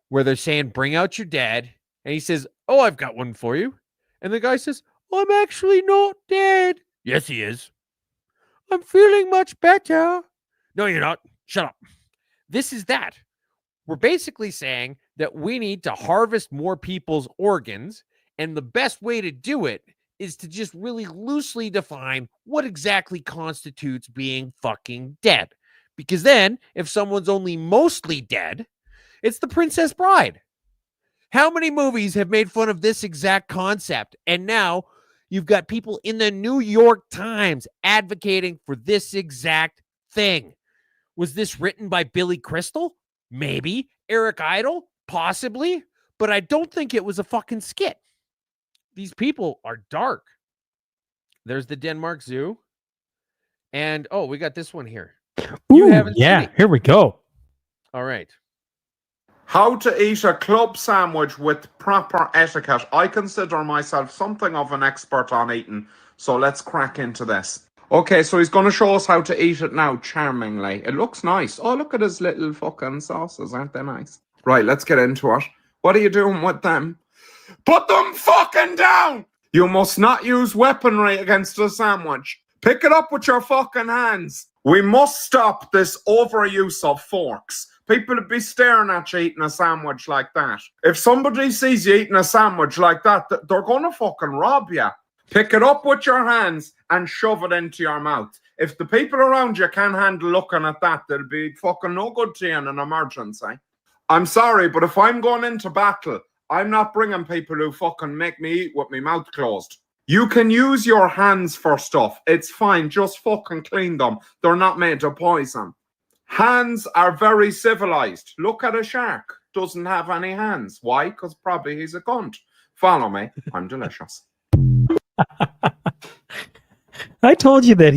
where they're saying, bring out your dead. And he says, oh, I've got one for you. And the guy says, I'm actually not dead. Yes, he is. I'm feeling much better. No, you're not. Shut up. This is that. We're basically saying that we need to harvest more people's organs. And the best way to do it is to just really loosely define what exactly constitutes being fucking dead. Because then, if someone's only mostly dead, it's the Princess Bride. How many movies have made fun of this exact concept? And now you've got people in the New York Times advocating for this exact thing. Was this written by Billy Crystal? Maybe. Eric Idle? Possibly. But I don't think it was a fucking skit. These people are dark. There's the Denmark Zoo. And, oh, we got this one here. You haven't seen it. Here we go. All right. How to eat a club sandwich with proper etiquette. I consider myself something of an expert on eating, so let's crack into this. Okay, so he's going to show us how to eat it now, charmingly. It looks nice. Oh, look at his little fucking sauces, aren't they nice? Right, let's get into it. What are you doing with them? Put them fucking down! You must not use weaponry against a sandwich. Pick it up with your fucking hands. We must stop this overuse of forks. People would be staring at you eating a sandwich like that. If somebody sees you eating a sandwich like that, they're gonna fucking rob you. Pick it up with your hands and shove it into your mouth. If the people around you can't handle looking at that, they'll be fucking no good to you in an emergency. I'm sorry, but if I'm going into battle, I'm not bringing people who fucking make me eat with my mouth closed. You can use your hands for stuff. It's fine. Just fucking clean them. They're not made of poison. Hands are very civilized. Look at a shark. Doesn't have any hands. Why? Because probably he's a cunt. Follow me. I'm delicious. I told you that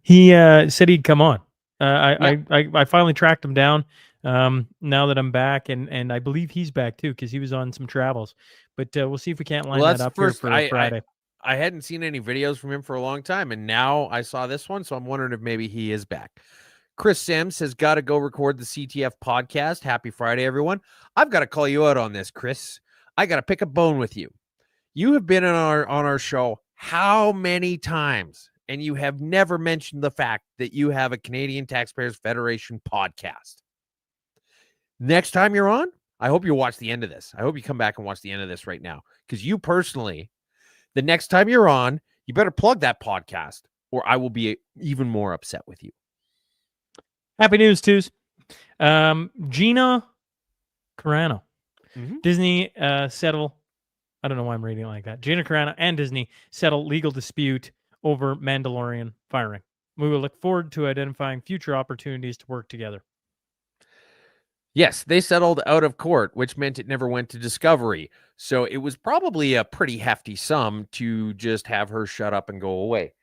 he said he'd come on. I finally tracked him down. Now that I'm back, and I believe he's back too because he was on some travels. But we'll see if we can't line that up here for Friday. I hadn't seen any videos from him for a long time, and now I saw this one, so I'm wondering if maybe he is back. Chris Sims has got to go record the CTF podcast. Happy Friday, everyone. I've got to call you out on this, Chris. I got to pick a bone with you. You have been on our show how many times, and you have never mentioned the fact that you have a Canadian Taxpayers Federation podcast. Next time you're on, I hope you watch the end of this. I hope you come back and watch the end of this right now, because you personally, the next time you're on, you better plug that podcast, or I will be even more upset with you. Happy news, Twos. Gina Carano. Disney settle. I don't know why I'm reading it like that. Gina Carano and Disney settle legal dispute over Mandalorian firing. We will look forward to identifying future opportunities to work together. Yes, they settled out of court, which meant it never went to discovery. So it was probably a pretty hefty sum to just have her shut up and go away.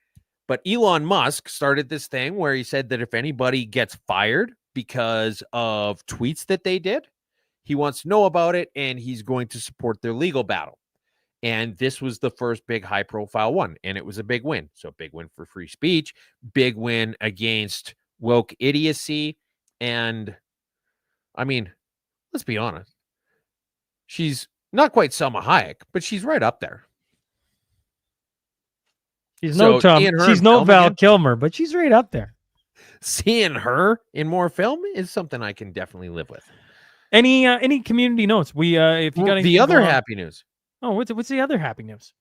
But Elon Musk started this thing where he said that if anybody gets fired because of tweets that they did, he wants to know about it, and he's going to support their legal battle. And this was the first big high-profile one, and it was a big win. So big win for free speech, big win against woke idiocy, and I mean, let's be honest. She's not quite Selma Hayek, but she's right up there. She's no Val Kilmer, but she's right up there. Seeing her in more film is something I can definitely live with. Any community notes? We if you got the other happy news. Oh, what's the other happy news?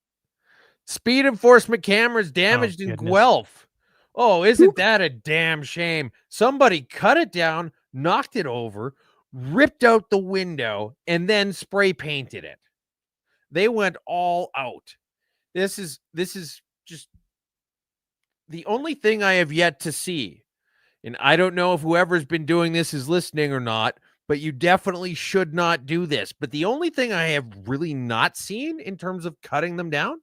Speed enforcement cameras damaged in Guelph. Oh, isn't that a damn shame? Somebody cut it down, knocked it over, ripped out the window, and then spray painted it. They went all out. This is just the only thing I have yet to see. And I don't know if whoever's been doing this is listening or not, but you definitely should not do this. But the only thing I have really not seen in terms of cutting them down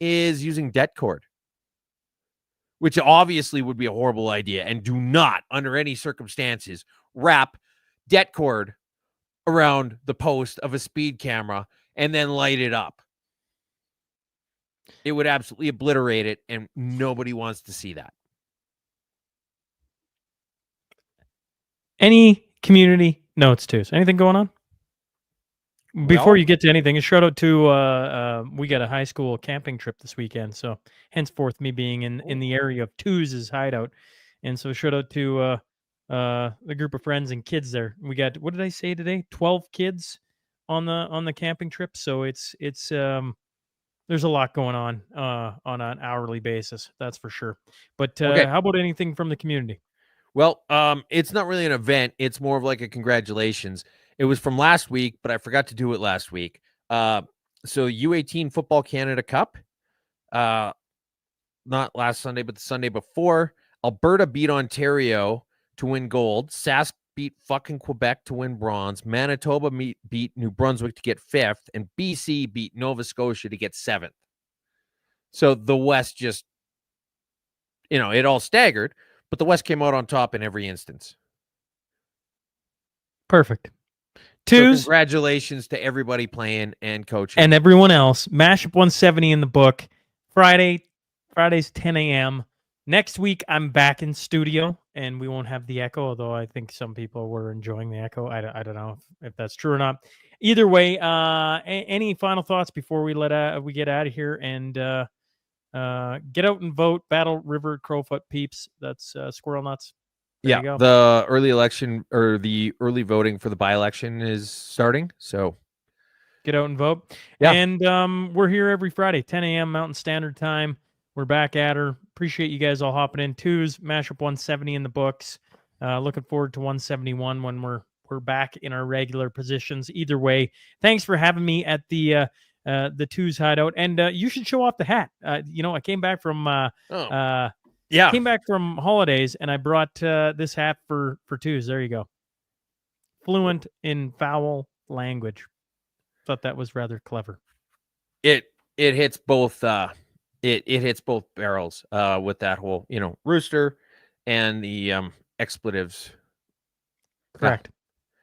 is using det cord, which obviously would be a horrible idea. And do not, under any circumstances, wrap det cord around the post of a speed camera and then light it up. It would absolutely obliterate it, and nobody wants to see that. Any community notes, too? So anything going on? Before you get to anything, a shout out to we got a high school camping trip this weekend. So henceforth, me being in the area of Twos' hideout. And so shout out to the group of friends and kids there. We got, what did I say today? 12 kids on the camping trip. So it's there's a lot going on an hourly basis. That's for sure. But how about anything from the community? Well, it's not really an event. It's more of like a congratulations. It was from last week, but I forgot to do it last week. So U18 Football Canada Cup, not last Sunday, but the Sunday before, Alberta beat Ontario to win gold. Sask beat fucking Quebec to win bronze. Manitoba beat New Brunswick to get 5th, and BC beat Nova Scotia to get 7th. So the West just, it all staggered, but the West came out on top in every instance. Perfect. Twos. So congratulations to everybody playing and coaching. And everyone else. Mashup 170 in the book. Fridays 10 a.m. Next week, I'm back in studio, and we won't have the echo, although I think some people were enjoying the echo. I don't know if that's true or not. Either way, any final thoughts before we get out of here and Get out and vote. Battle River Crowfoot Peeps. That's Squirrel Nuts. There you go. The early election or the early voting for the by-election is starting. So get out and vote. Yeah. And we're here every Friday, 10 a.m. Mountain Standard Time. We're back at her. Appreciate you guys all hopping in. Twos, Mashup 170 in the books. Looking forward to 171 when we're back in our regular positions. Either way, thanks for having me at the Twos Hideout. And you should show off the hat. I came back from came back from holidays and I brought this hat for Twos. There you go. Fluent in foul language. Thought that was rather clever. It hits both it hits both barrels with that whole rooster and the expletives. Correct.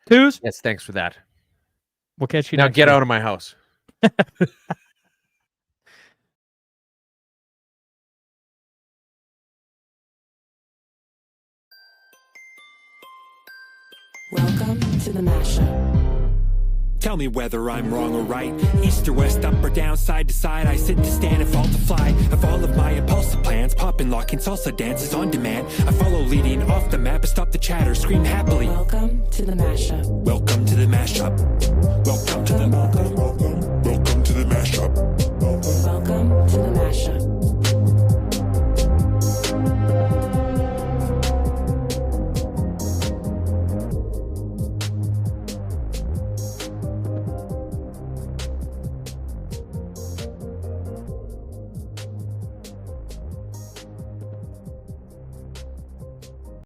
Twos. Yes, thanks for that. We'll catch you now. next Get week. out of my house. Welcome to the Mashup. Tell me whether I'm wrong or right. East or west, up or down, side to side. I sit to stand and fall to fly. Of all of my impulsive plans, popping, locking, salsa dances on demand. I follow leading off the map and stop the chatter, scream happily. Welcome to the Mashup. Welcome to the mashup. Welcome to the